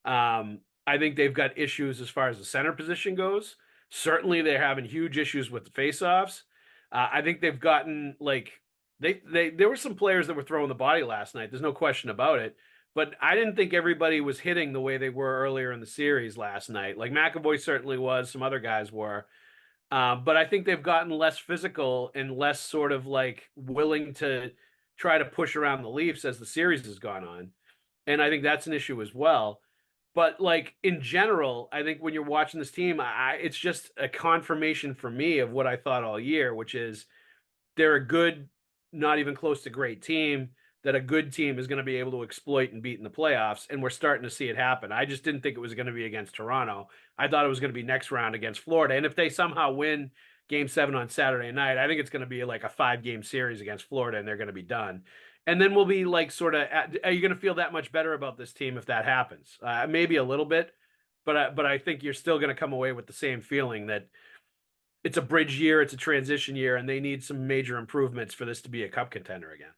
I think they've got issues as far as the center position goes. Certainly, they're having huge issues with the faceoffs. I think they've gotten like there were some players that were throwing the body last night. There's no question about it. But I didn't think everybody was hitting the way they were earlier in the series last night. Like McAvoy certainly was, some other guys were. But I think they've gotten less physical and less sort of like willing to try to push around the Leafs as the series has gone on. And I think that's an issue as well. But like in general, I think when you're watching this team, it's just a confirmation for me of what I thought all year, which is they're a good, not even close to great team that a good team is going to be able to exploit and beat in the playoffs. And we're starting to see it happen. I just didn't think it was going to be against Toronto. I thought it was going to be next round against Florida. And if they somehow win Game 7 on Saturday night, I think it's going to be like a 5-game series against Florida and they're going to be done. And then we'll be like sort of, are you going to feel that much better about this team if that happens? Maybe a little bit, but I think you're still going to come away with the same feeling that it's a bridge year, it's a transition year, and they need some major improvements for this to be a cup contender again.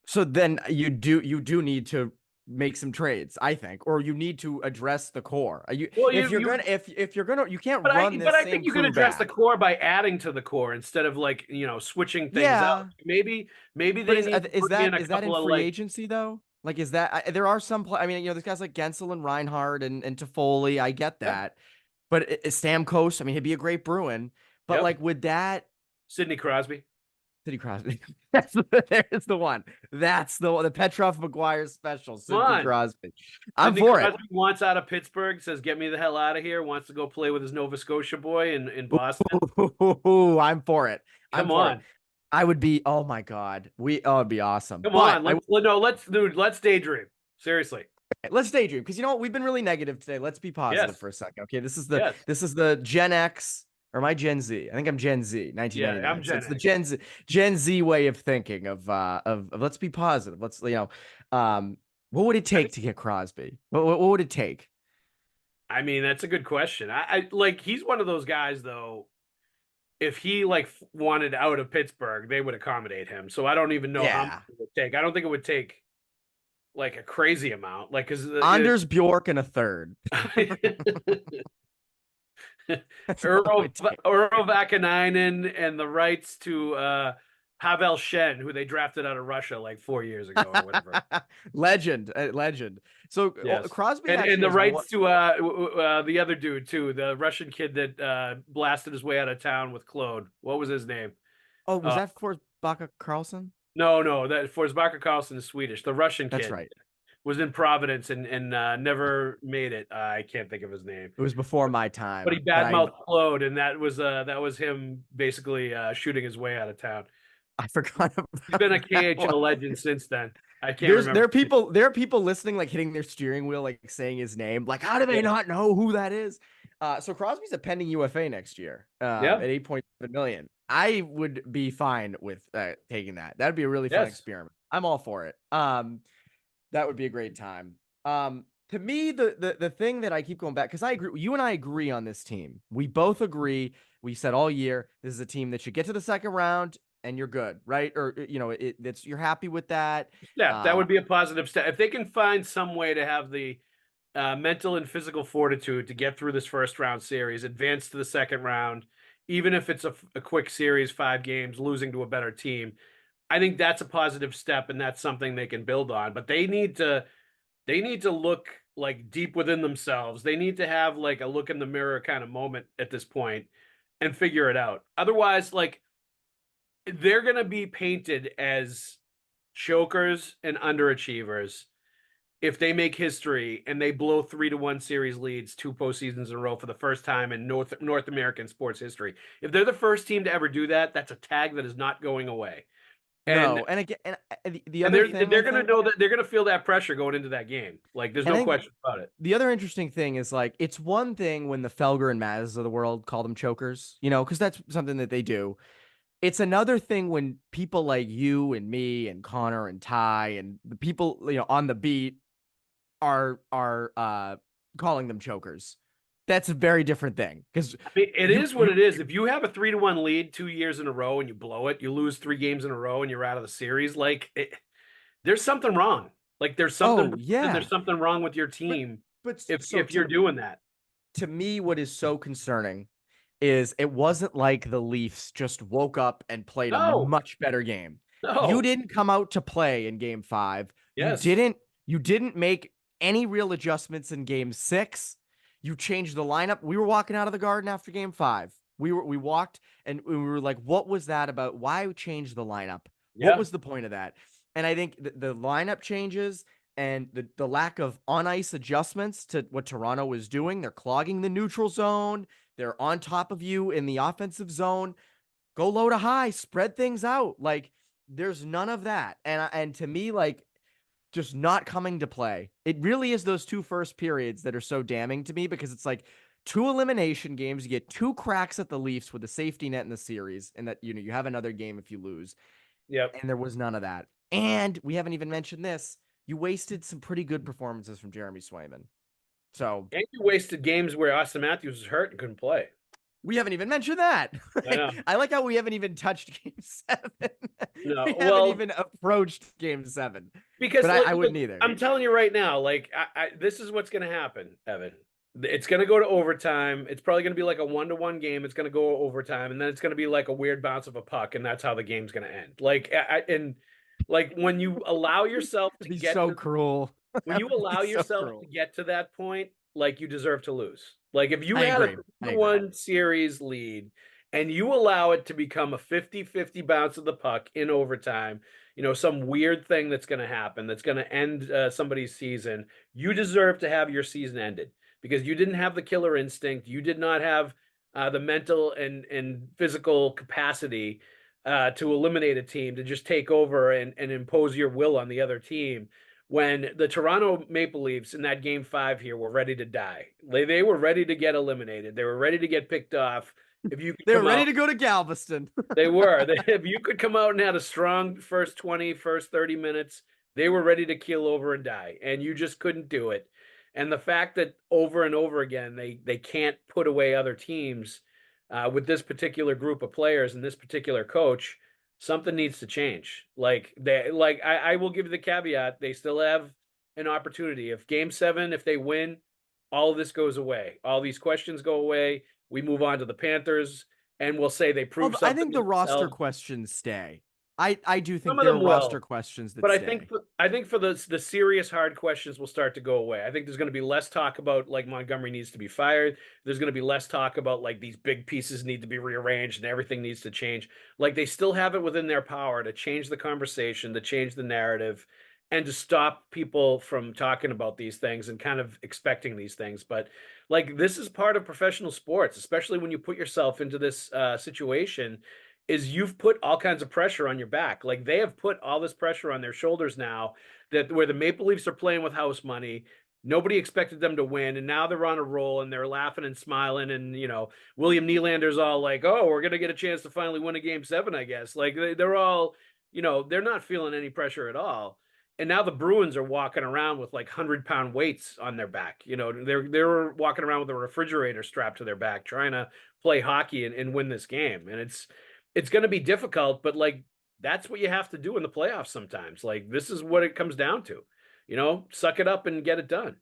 So then you do need to make some trades, I think, or you need to address the core. You can't run this but I same think you can crew address the back. core by adding to the core instead of like switching things out. Maybe they But need to is bring in that a is that in couple of free like agency though? Like, is that there are some I mean, there's guys like Gensel and Reinhardt and Toffoli. I get yeah, that, but Stamkos, I mean, he'd be a great Bruin. But yep. like, would that Sidney Crosby? Sidney Crosby? There's the one. That's the Petrov McGuire special. Sidney Crosby. I'm Sidney for Crosby wants out of Pittsburgh. Says, "Get me the hell out of here." Wants to go play with his Nova Scotia boy in Boston. it. I'm for it. Come on. I would be. Oh my god. It'd be awesome. Come on. Let's daydream. Seriously. Let's daydream because we've been really negative today. Let's be positive for a second. Okay, this is the Gen X or my Gen Z. I think I'm Gen Z. 1999. Yeah, I'm Gen It's X. the Gen Z way of thinking of let's be positive. Let's what would it take to get Crosby? What would it take? I mean, that's a good question. I like he's one of those guys though. If he like wanted out of Pittsburgh, they would accommodate him. So I don't even know how much it would take. I don't think it would take like a crazy amount. Like because Anders Bjork and a third. Urho Vakanainen and the rights to Pavel Shen, who they drafted out of Russia like 4 years ago or whatever. legend. So yes. Crosby and the rights to the other dude too, the Russian kid that blasted his way out of town with Claude. What was his name? Oh, was that for Baka Carlson? No, that Forsbacka Carlson is Swedish. The Russian kid. That's right. Was in Providence and never made it. I can't think of his name. It was before my time. But he badmouthed Claude, and that was him basically shooting his way out of town. I forgot about He's been a KHL legend since then. I can't remember. There are people listening, like hitting their steering wheel, like saying his name. Like, how do they not know who that is? So Crosby's a pending UFA next year, at 8.7 million. I would be fine with taking that. That'd be a really fun experiment. I'm all for it. That would be a great time. To me, the thing that I keep going back, because I agree, you and I agree on this team. We both agree. We said all year this is a team that should get to the second round and you're good, right? Or you're happy with that. Yeah, that would be a positive step if they can find some way to have the mental and physical fortitude to get through this first round series, advance to the second round, even if it's a quick series, 5 games, losing to a better team. I think that's a positive step, and that's something they can build on. But they need to look like deep within themselves. They need to have like a look in the mirror kind of moment at this point and figure it out. Otherwise, like they're going to be painted as chokers and underachievers if they make history and they blow 3-1 series leads 2 postseasons in a row for the first time in North American sports history. If they're the first team to ever do that, that's a tag that is not going away. And the other thing they're going to know that they're going to feel that pressure going into that game. Like there's no question about it. The other interesting thing is like it's one thing when the Felger and Maz of the world call them chokers, because that's something that they do. It's another thing when people like you and me and Connor and Ty and the people on the beat are calling them chokers. That's a very different thing because it is what it is. If you have a 3-1 lead 2 years in a row and you blow it, you lose 3 games in a row and you're out of the series. Like there's something wrong. Like there's something wrong with your team. But if you're doing that, to me, what is so concerning is it wasn't like the Leafs just woke up and played a much better game. No. You didn't come out to play in game 5. Yes. You didn't make any real adjustments in game 6. You changed the lineup. We were walking out of the Garden after game 5. We walked and we were like, what was that about? Why change the lineup? Yeah. What was the point of that? And I think the lineup changes and the lack of on-ice adjustments to what Toronto was doing. They're clogging the neutral zone. They're on top of you in the offensive zone. Go low to high, spread things out. Like there's none of that. And to me, like just not coming to play. It really is those 2 first periods that are so damning to me because it's like 2 elimination games. You get 2 cracks at the Leafs with a safety net in the series, and that you have another game if you lose. Yep. And there was none of that. And we haven't even mentioned this. You wasted some pretty good performances from Jeremy Swayman. And you wasted games where Austin Matthews was hurt and couldn't play. We haven't even mentioned that. I like how we haven't even touched game 7. No, we haven't even approached game 7. Because I wouldn't either. I'm telling you right now, like this is what's going to happen, Evan. It's going to go to overtime. It's probably going to be like a 1-1 game. It's going to go overtime, and then it's going to be like a weird bounce of a puck, and that's how the game's going to end. Like when you allow yourself to get cruel. When you allow yourself to get to that point, like you deserve to lose. Like if you had a 1 series lead and you allow it to become a 50-50 bounce of the puck in overtime, some weird thing that's going to happen that's going to end somebody's season, you deserve to have your season ended because you didn't have the killer instinct. You did not have the mental and physical capacity to eliminate a team, to just take over and impose your will on the other team. When the Toronto Maple Leafs in that game 5 here were ready to die. They were ready to get eliminated. They were ready to get picked off. They were ready to go to Galveston. They were. If you could come out and had a strong first 30 minutes, they were ready to keel over and die. And you just couldn't do it. And the fact that over and over again, they can't put away other teams with this particular group of players and this particular coach, something needs to change. I will give you the caveat. They still have an opportunity. If game 7, if they win, all of this goes away. All these questions go away. We move on to the Panthers and we'll say they proved something. I think the roster questions stay. I do think there are roster questions that stay. I think for the serious hard questions will start to go away. I think there's going to be less talk about like Montgomery needs to be fired. There's going to be less talk about like these big pieces need to be rearranged and everything needs to change. Like they still have it within their power to change the conversation, to change the narrative, and to stop people from talking about these things and kind of expecting these things. But like this is part of professional sports, especially when you put yourself into this situation. is you've put all kinds of pressure on your back. Like they have put all this pressure on their shoulders now that where the Maple Leafs are playing with house money, nobody expected them to win, and now they're on a roll and they're laughing and smiling. And William Nylander's all like, "Oh, we're gonna get a chance to finally win a game 7, I guess." Like they're all, they're not feeling any pressure at all. And now the Bruins are walking around with like 100-pound weights on their back. They're walking around with a refrigerator strapped to their back, trying to play hockey and win this game. And it's going to be difficult, but like that's what you have to do in the playoffs sometimes. Like this is what it comes down to. Suck it up and get it done.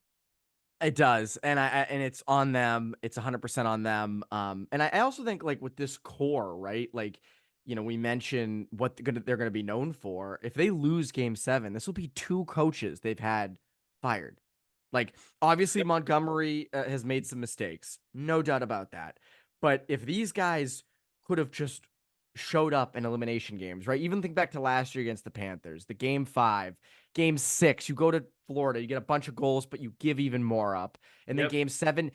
It does, and and it's on them. It's 100% on them. And I also think like with this core, right? Like, we mentioned what they're gonna be known for. If they lose Game 7, this will be 2 coaches they've had fired. Like, obviously Montgomery has made some mistakes, no doubt about that. But if these guys could have just showed up in elimination games, right? Even think back to last year against the Panthers, the Game 5. Game 6, you go to Florida, you get a bunch of goals, but you give even more up. And then Game 7,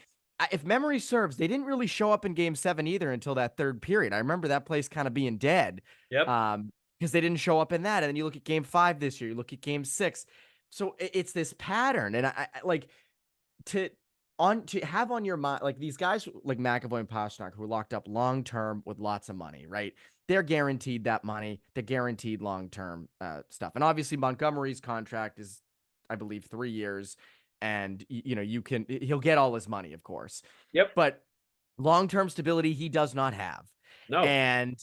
if memory serves, they didn't really show up in Game 7 either until that third period. I remember that place kind of being dead. Yep. Because they didn't show up in that. And then you look at Game 5 this year, you look at Game 6. So it's this pattern. And I like to have on your mind, like these guys like McAvoy and Pastrnak who are locked up long term with lots of money, right? They're guaranteed that money. They're guaranteed long-term stuff. And obviously Montgomery's contract is, I believe, 3 years. And, he'll get all his money, of course. Yep. But long-term stability, he does not have. No. And,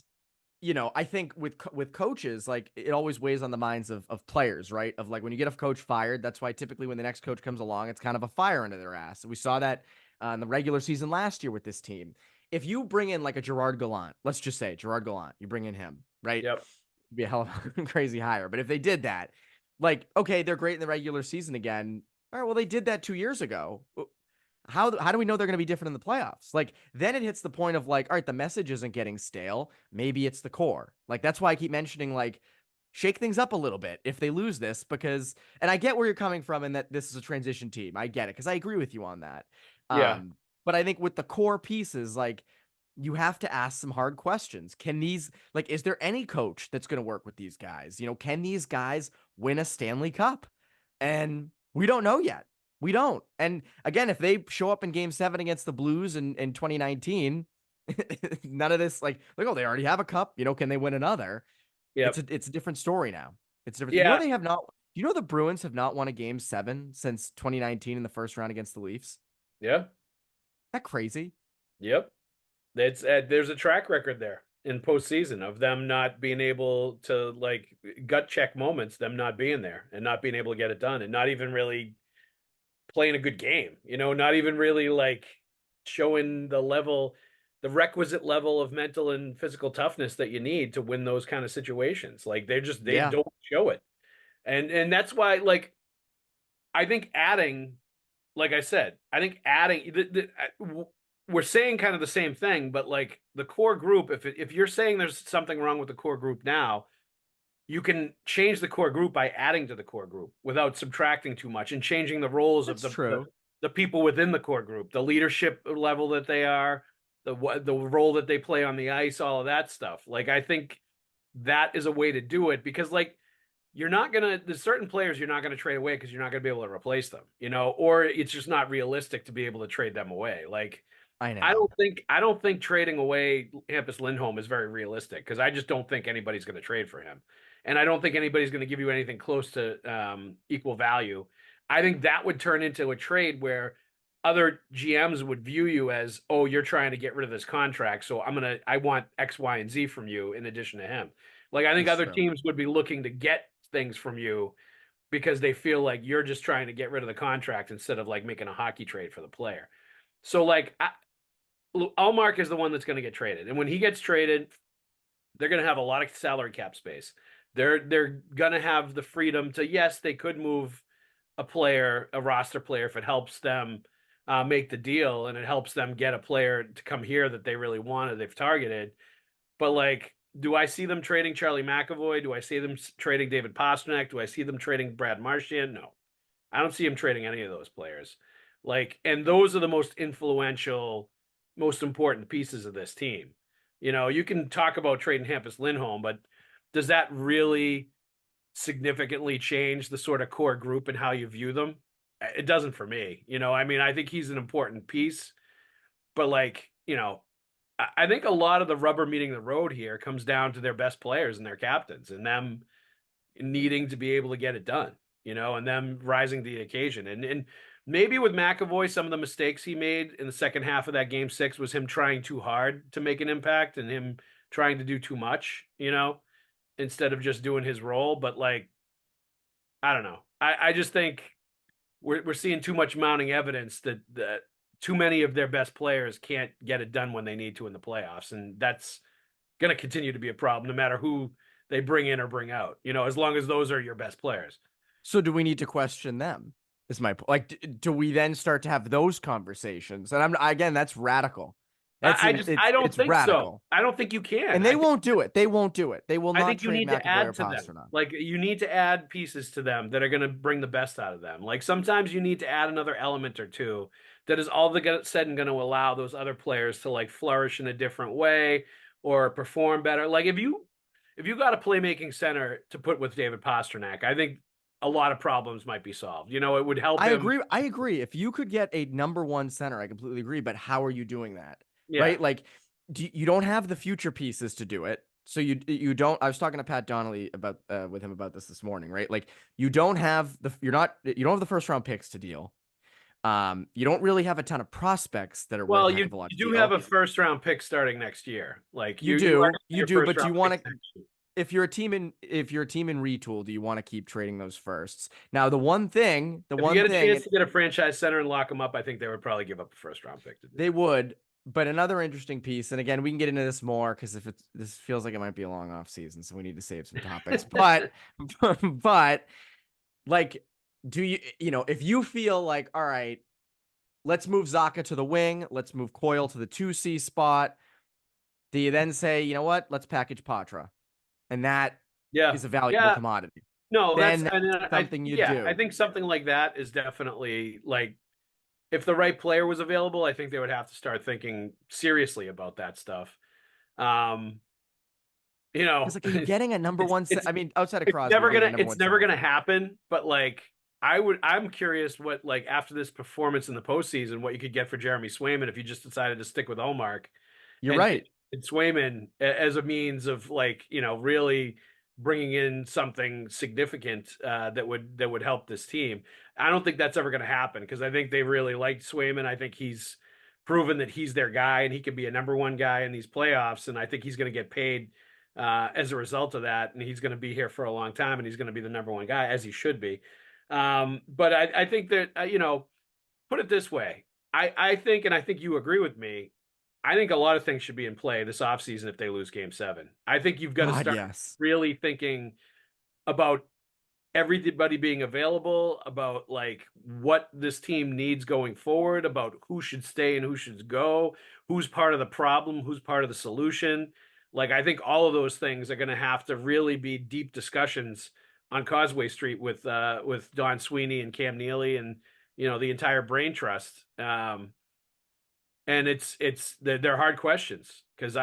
I think with coaches, like it always weighs on the minds of players, right? Of like when you get a coach fired, that's why typically when the next coach comes along, it's kind of a fire under their ass. We saw that in the regular season last year with this team. If you bring in like a Gerard Gallant, let's just say Gerard Gallant, you bring in him, right? Yep. It'd be a hell of a crazy hire. But if they did that, like, okay, they're great in the regular season again. All right, well, they did that 2 years ago. How do we know they're going to be different in the playoffs? Like, then it hits the point of like, all right, the message isn't getting stale. Maybe it's the core. Like, that's why I keep mentioning like, shake things up a little bit if they lose this because, and I get where you're coming from and that this is a transition team. I get it because I agree with you on that. Yeah. But I think with the core pieces, like you have to ask some hard questions. Can these, like, is there any coach that's going to work with these guys? Can these guys win a Stanley Cup? And we don't know yet. We don't. And again, if they show up in Game 7 against the Blues in 2019, none of this, like, oh, they already have a cup. Can they win another? Yeah. It's a different story now. It's different. Yeah. They have not. The Bruins have not won a Game 7 since 2019 in the first round against the Leafs? Yeah. That crazy? Yep. There's a track record there in postseason of them not being able to like gut check moments, them not being there and not being able to get it done and not even really playing a good game, not even really like showing the requisite level of mental and physical toughness that you need to win those kind of situations. Like they don't show it. And that's why, like, I think adding, like I said, we're saying kind of the same thing, but like the core group, if you're saying there's something wrong with the core group now, you can change the core group by adding to the core group without subtracting too much and changing the roles of the people within the core group, the leadership level that they are, the role that they play on the ice, all of that stuff. Like, I think that is a way to do it because like, there's certain players you're not going to trade away because you're not going to be able to replace them, or it's just not realistic to be able to trade them away. Like, I know. I don't think trading away Hampus Lindholm is very realistic because I just don't think anybody's going to trade for him. And I don't think anybody's going to give you anything close to equal value. I think that would turn into a trade where other GMs would view you as, oh, you're trying to get rid of this contract, so I want X, Y, and Z from you in addition to him. Like, I think other teams would be looking to get things from you because they feel like you're just trying to get rid of the contract instead of like making a hockey trade for the player. So like Allmark is the one that's going to get traded. And when he gets traded, they're going to have a lot of salary cap space. They're going to have the freedom to, yes, they could move a roster player, if it helps them make the deal and it helps them get a player to come here that they really wanted, they've targeted. But like, do I see them trading Charlie McAvoy? Do I see them trading David Pastrnak? Do I see them trading Brad Marchand? No, I don't see them trading any of those players. Like, and those are the most influential, most important pieces of this team. You know, you can talk about trading Hampus Lindholm, but does that really significantly change the sort of core group and how you view them? It doesn't for me. You know, I mean, I think he's an important piece, but like, you know, I think a lot of the rubber meeting the road here comes down to their best players and their captains and them needing to be able to get it done, you know, and them rising to the occasion. And maybe with McAvoy, some of the mistakes he made in the second half of that game 6 was him trying too hard to make an impact and him trying to do too much, you know, instead of just doing his role. But like, I don't know. I just think we're seeing too much mounting evidence that too many of their best players can't get it done when they need to in the playoffs, and that's going to continue to be a problem no matter who they bring in or bring out. You know, as long as those are your best players. So do we need to question them? Is my point. Like, do we then start to have those conversations? And again, that's radical. I don't think radical. so. I don't think you can. And they won't do it. They won't do it. They will not. I think you need McAvoy to add or to them. Pastrnak. Like you need to add pieces to them that are going to bring the best out of them. Like sometimes you need to add another element or two that is all said and going to allow those other players to like flourish in a different way or perform better. Like if you got a playmaking center to put with David Pastrnak, I think a lot of problems might be solved. You know, it would help. I agree. If you could get a number one center, I completely agree. But how are you doing that? Yeah. Right? Like, you don't have the future pieces to do it. So you don't. I was talking to Pat Donnelly about with him about this morning. Right? Like you don't have you don't have the first round picks to deal. You don't really have a ton of prospects that are well. You do have a first round pick starting next year. Like you do, but do you want to? If you're a team in retool, do you want to keep trading those firsts? Now, the one thing, if you get a chance to get a franchise center and lock them up, I think they would probably give up a first round pick to do. They would, but another interesting piece, and again, we can get into this more because this feels like it might be a long off season, so we need to save some topics. but like, do you know if you feel like, all right, let's move Zacha to the wing, let's move Coyle to the 2C spot. Do you then say, you know what, let's package Patra? And that is a valuable commodity. No, that's something you do. I think something like that is definitely like, if the right player was available, I think they would have to start thinking seriously about that stuff. You know, like, are you getting a number one? I mean, outside of Crosby, it's never gonna happen. But like, I'm curious what, like, after this performance in the postseason, what you could get for Jeremy Swayman if you just decided to stick with Ullmark. You're right. And Swayman as a means of, like, you know, really bringing in something significant that would help this team. I don't think that's ever going to happen because I think they really liked Swayman. I think he's proven that he's their guy and he can be a number one guy in these playoffs. And I think he's going to get paid as a result of that. And he's going to be here for a long time and he's going to be the number one guy, as he should be. But I think that, you know, put it this way. I think, and I think you agree with me, I think a lot of things should be in play this offseason if they lose game 7. I think you've got to start really thinking about everybody being available, about like what this team needs going forward, about who should stay and who should go, who's part of the problem, who's part of the solution. Like, I think all of those things are going to have to really be deep discussions on Causeway Street with Don Sweeney and Cam Neely and, you know, the entire brain trust. And they're hard questions because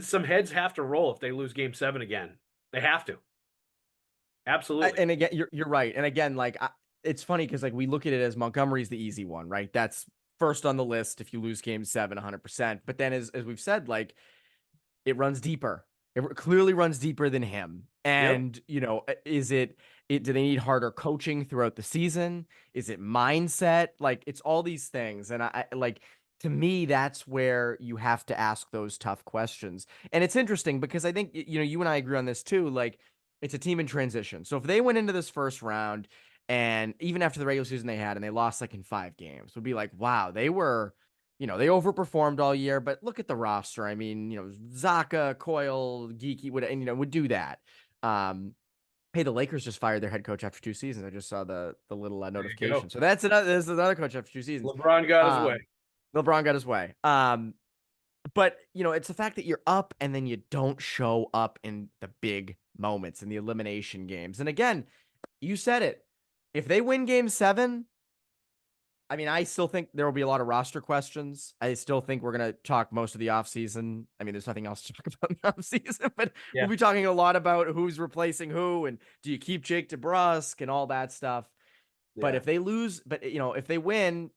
some heads have to roll if they lose game 7 again. They have to. Absolutely. And again, you're right. And again, like, it's funny because, like, we look at it as Montgomery's the easy one, right? That's first on the list if you lose game 7, 100%. But then as we've said, like, it runs deeper. It clearly runs deeper than him. And, you know, do they need harder coaching throughout the season? Is it mindset? Like, it's all these things. And I like, to me, that's where you have to ask those tough questions. And it's interesting because I think, you know, you and I agree on this too. Like, it's a team in transition. So if they went into this first round and even after the regular season they had and they lost like in 5 games, would be like, wow, they were, you know, they overperformed all year, but look at the roster. I mean, you know, Zacha, Coyle, Geeky would do that. Hey, the Lakers just fired their head coach after 2 seasons. I just saw the little notification. So this is another coach after 2 seasons. LeBron got his way. LeBron got his way. But, you know, it's the fact that you're up and then you don't show up in the big moments in the elimination games. And again, you said it. If they win game 7, I mean, I still think there will be a lot of roster questions. I still think we're going to talk most of the offseason. I mean, there's nothing else to talk about in the offseason, but Yeah. we'll be talking a lot about who's replacing who and do you keep Jake DeBrusk and all that stuff. But if they lose, if they win,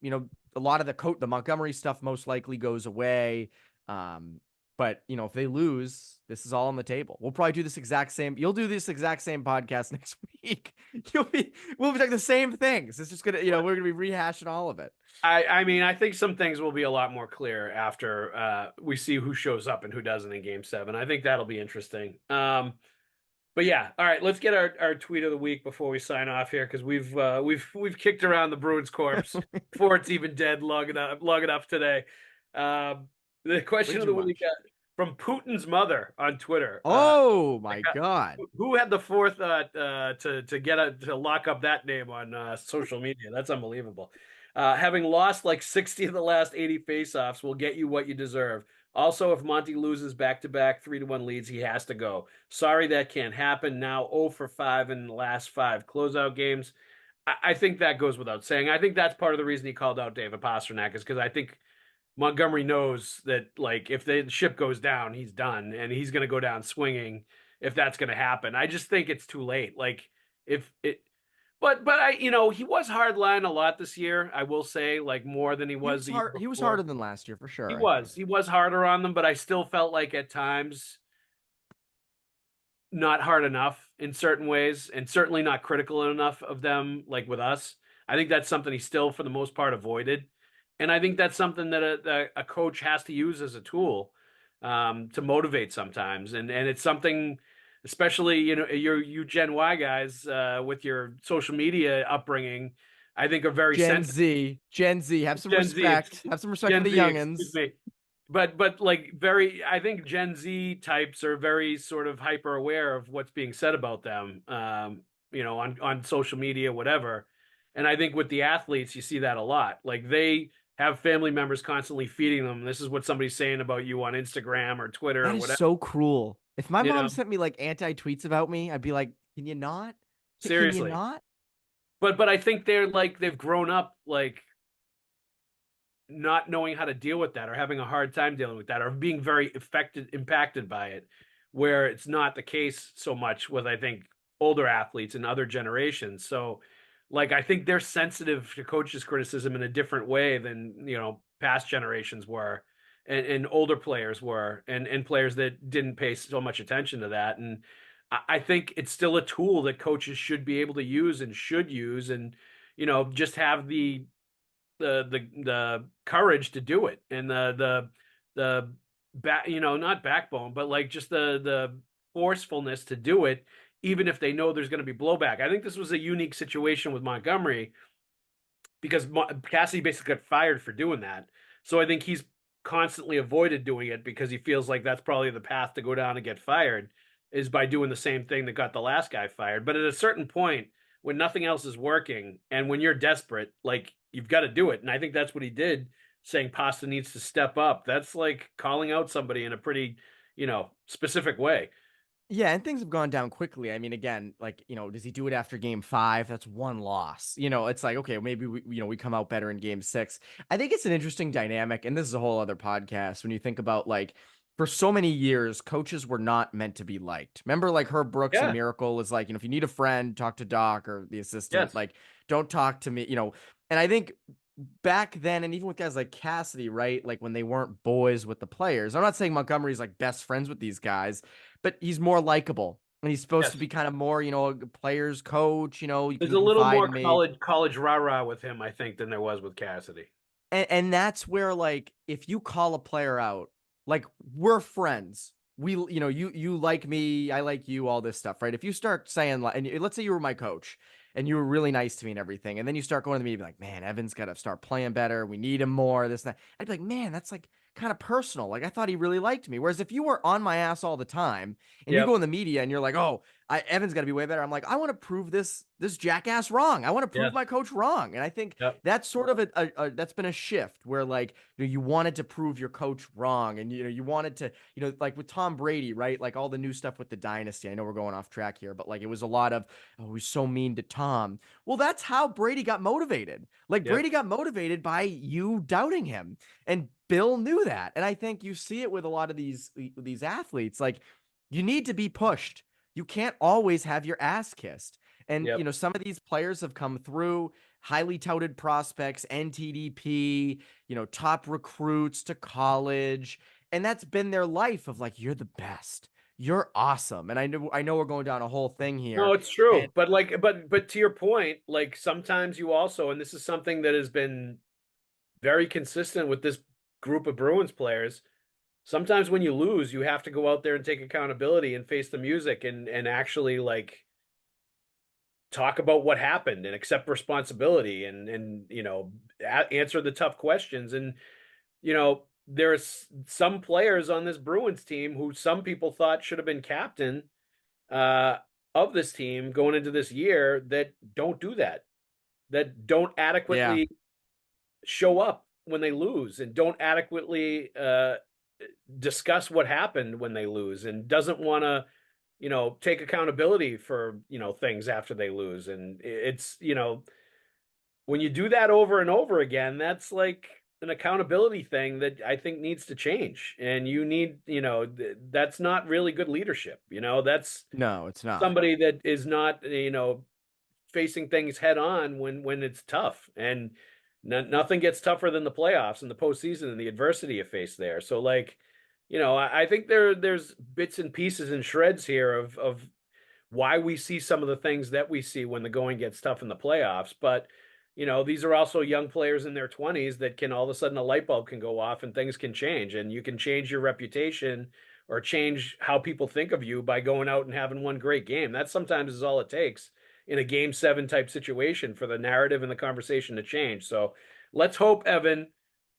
a lot of the Montgomery stuff most likely goes away. But if they lose, this is all on the table. We'll probably do this exact same. You'll do this exact same podcast next week. We'll be talking the same things. It's just gonna, we're gonna be rehashing all of it. I mean, I think some things will be a lot more clear after we see who shows up and who doesn't in Game 7. I think that'll be interesting. But yeah, all right, let's get our tweet of the week before we sign off here, because we've kicked around the Bruins corpse before it's even dead long enough today. The question of the week from Putin's mother on Twitter. Oh my God! Who had the forethought to lock up that name on social media? That's unbelievable. Having lost like 60 of the last 80 faceoffs will get you what you deserve. Also, if Monty loses back-to-back 3-1 leads, he has to go. Sorry that can't happen. Now 0 for 5 in the last 5 closeout games. I think that goes without saying. I think that's part of the reason he called out David Pastrnak, is because I think Montgomery knows that, like, if the ship goes down, he's done, and he's going to go down swinging if that's going to happen. I just think it's too late. Like, But I, he was hard line a lot this year. I will say, like, more than he was. He was harder than last year for sure. He was harder on them, but I still felt like at times not hard enough in certain ways, and certainly not critical enough of them, like with us. I think that's something he still, for the most part, avoided, and I think that's something that a coach has to use as a tool to motivate sometimes, and it's something. Especially, you Gen Y guys with your social media upbringing, I think are very Gen Z. Have some respect. Have some respect for the youngins. But like I think Gen Z types are very sort of hyper aware of what's being said about them, on social media, whatever. And I think with the athletes, you see that a lot. Like, they have family members constantly feeding them, this is what somebody's saying about you on Instagram or Twitter or whatever. That is so cruel. If my mom sent me like anti-tweets about me, I'd be like, can you not? Seriously. Can you not? But I think they've grown up, like, not knowing how to deal with that, or having a hard time dealing with that, or being very impacted by it, where it's not the case so much with, I think, older athletes and other generations. So, like, I think they're sensitive to coaches' criticism in a different way than, past generations were. And older players were, and players that didn't pay so much attention to that. And I think it's still a tool that coaches should be able to use and should use, and just have the courage to do it, and the not backbone, but like just the forcefulness to do it, even if they know there's going to be blowback. I think this was a unique situation with Montgomery, because Cassidy basically got fired for doing that. So I think he's constantly avoided doing it because he feels like that's probably the path to go down and get fired, is by doing the same thing that got the last guy fired. But at a certain point, when nothing else is working and when you're desperate, like, you've got to do it. And I think that's what he did, saying Pasta needs to step up. That's like calling out somebody in a pretty, specific way. Yeah, and things have gone down quickly. I mean, again, like, does he do it after Game 5? That's one loss. It's like, okay, maybe we come out better in Game 6. I think it's an interesting dynamic, and this is a whole other podcast when you think about, like, for so many years, coaches were not meant to be liked. Remember, like, Herb Brooks and Miracle is like, if you need a friend, talk to Doc or the assistant. Yes. Like, don't talk to me, And I think back then, and even with guys like Cassidy, right? Like, when they weren't boys with the players. I'm not saying Montgomery's like best friends with these guys, but he's more likable, and he's supposed to be kind of more, a player's coach. There's a little more college rah-rah with him, I think, than there was with Cassidy. And that's where, like, if you call a player out, like, we're friends. We, you like me, I like you, all this stuff, right? If you start saying, like, and let's say you were my coach and you were really nice to me and everything, and then you start going to me and be like, man, Evan's got to start playing better. We need him more. This and that. I'd be like, man, that's like, kind of personal. Like I thought he really liked me. Whereas if you were on my ass all the time and you Yep. go in the media and you're like, oh, Evan's got to be way better. I'm like, I want to prove this jackass wrong. I want to prove Yeah. my coach wrong. And I think Yep. that's sort of that's been a shift where like you wanted to prove your coach wrong, and you wanted to like with Tom Brady, right? Like all the new stuff with the dynasty. I know we're going off track here, but like it was a lot of he's so mean to Tom. Well, that's how Brady got motivated. Like Yep. Brady got motivated by you doubting him, and Bill knew that. And I think you see it with a lot of these athletes. Like you need to be pushed. You can't always have your ass kissed. And Yep. some of these players have come through, highly touted prospects, NTDP, top recruits to college, and that's been their life of like, you're the best. You're awesome. And I know we're going down a whole thing here. No, it's And true. But to your point, like sometimes you also, and this is something that has been very consistent with this group of Bruins players. Sometimes when you lose, you have to go out there and take accountability and face the music and actually like talk about what happened and accept responsibility and answer the tough questions. And there's some players on this Bruins team who some people thought should have been captain uh of this team going into this year that don't do that, that don't yeah, adequately show up when they lose and don't adequately discuss what happened when they lose and doesn't want to take accountability for things after they lose. And it's when you do that over and over again, that's like an accountability thing that I think needs to change. And you need that's not really good leadership. That's no, it's not. somebody that is not facing things head on when it's tough. And nothing gets tougher than the playoffs and the postseason and the adversity you face there. So like, I think there's bits and pieces and shreds here of why we see some of the things that we see when the going gets tough in the playoffs. But these are also young players in their 20s that can all of a sudden a light bulb can go off and things can change, and you can change your reputation or change how people think of you by going out and having one great game. That sometimes is all it takes in a game 7 type situation for the narrative and the conversation to change. So let's hope, Evan,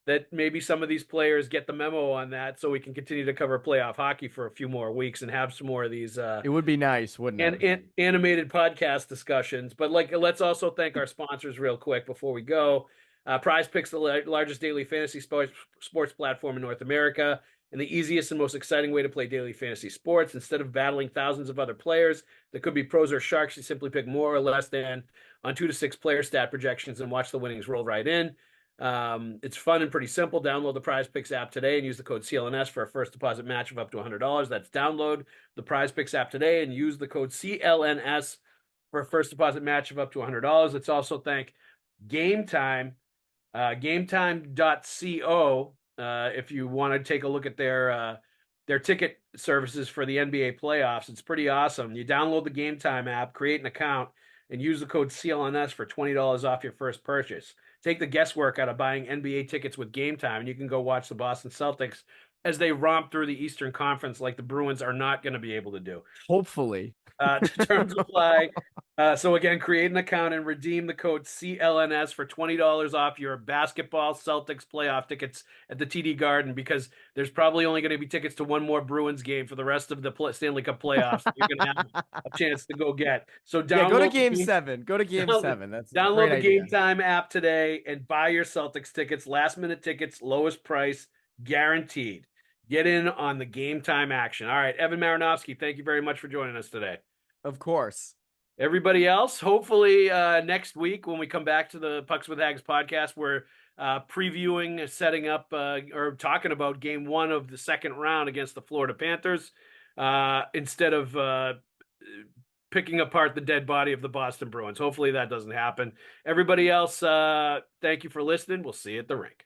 that maybe some of these players get the memo on that so we can continue to cover playoff hockey for a few more weeks and have some more of these It would be nice, wouldn't it? animated podcast discussions. But like, let's also thank our sponsors real quick before we go. Prize Picks, the largest daily fantasy sports platform in North America, and the easiest and most exciting way to play daily fantasy sports. Instead of battling thousands of other players that could be pros or sharks, you simply pick more or less than on 2 to 6 player stat projections and watch the winnings roll right in. It's fun and pretty simple. Download the Prize Picks app today and use the code CLNS for a first deposit match of up to $100. That's download the Prize Picks app today and use the code CLNS for a first deposit match of up to $100. Let's also thank Game Time, gametime.co. If you want to take a look at their ticket services for the NBA playoffs, it's pretty awesome. You download the Game Time app, create an account, and use the code CLNS for $20 off your first purchase. Take the guesswork out of buying NBA tickets with Game Time, and you can go watch the Boston Celtics as they romp through the Eastern Conference like the Bruins are not going to be able to do. Hopefully. Terms apply. So again, create an account and redeem the code CLNS for $20 off your basketball Celtics playoff tickets at the TD Garden, because there's probably only going to be tickets to one more Bruins game for the rest of the Stanley Cup playoffs that you're going to have a chance to go get. So Yeah, go to download game 7. Go to game 7. That's a download great the idea. Game Time app today and buy your Celtics tickets. Last minute tickets, lowest price, guaranteed. Get in on the Game Time action. All right, Evan Marinofsky, thank you very much for joining us today. Of course. Everybody else, hopefully next week when we come back to the Pucks with Haggs podcast, we're previewing, setting up, or talking about game 1 of the second round against the Florida Panthers, instead of picking apart the dead body of the Boston Bruins. Hopefully that doesn't happen. Everybody else, thank you for listening. We'll see you at the rink.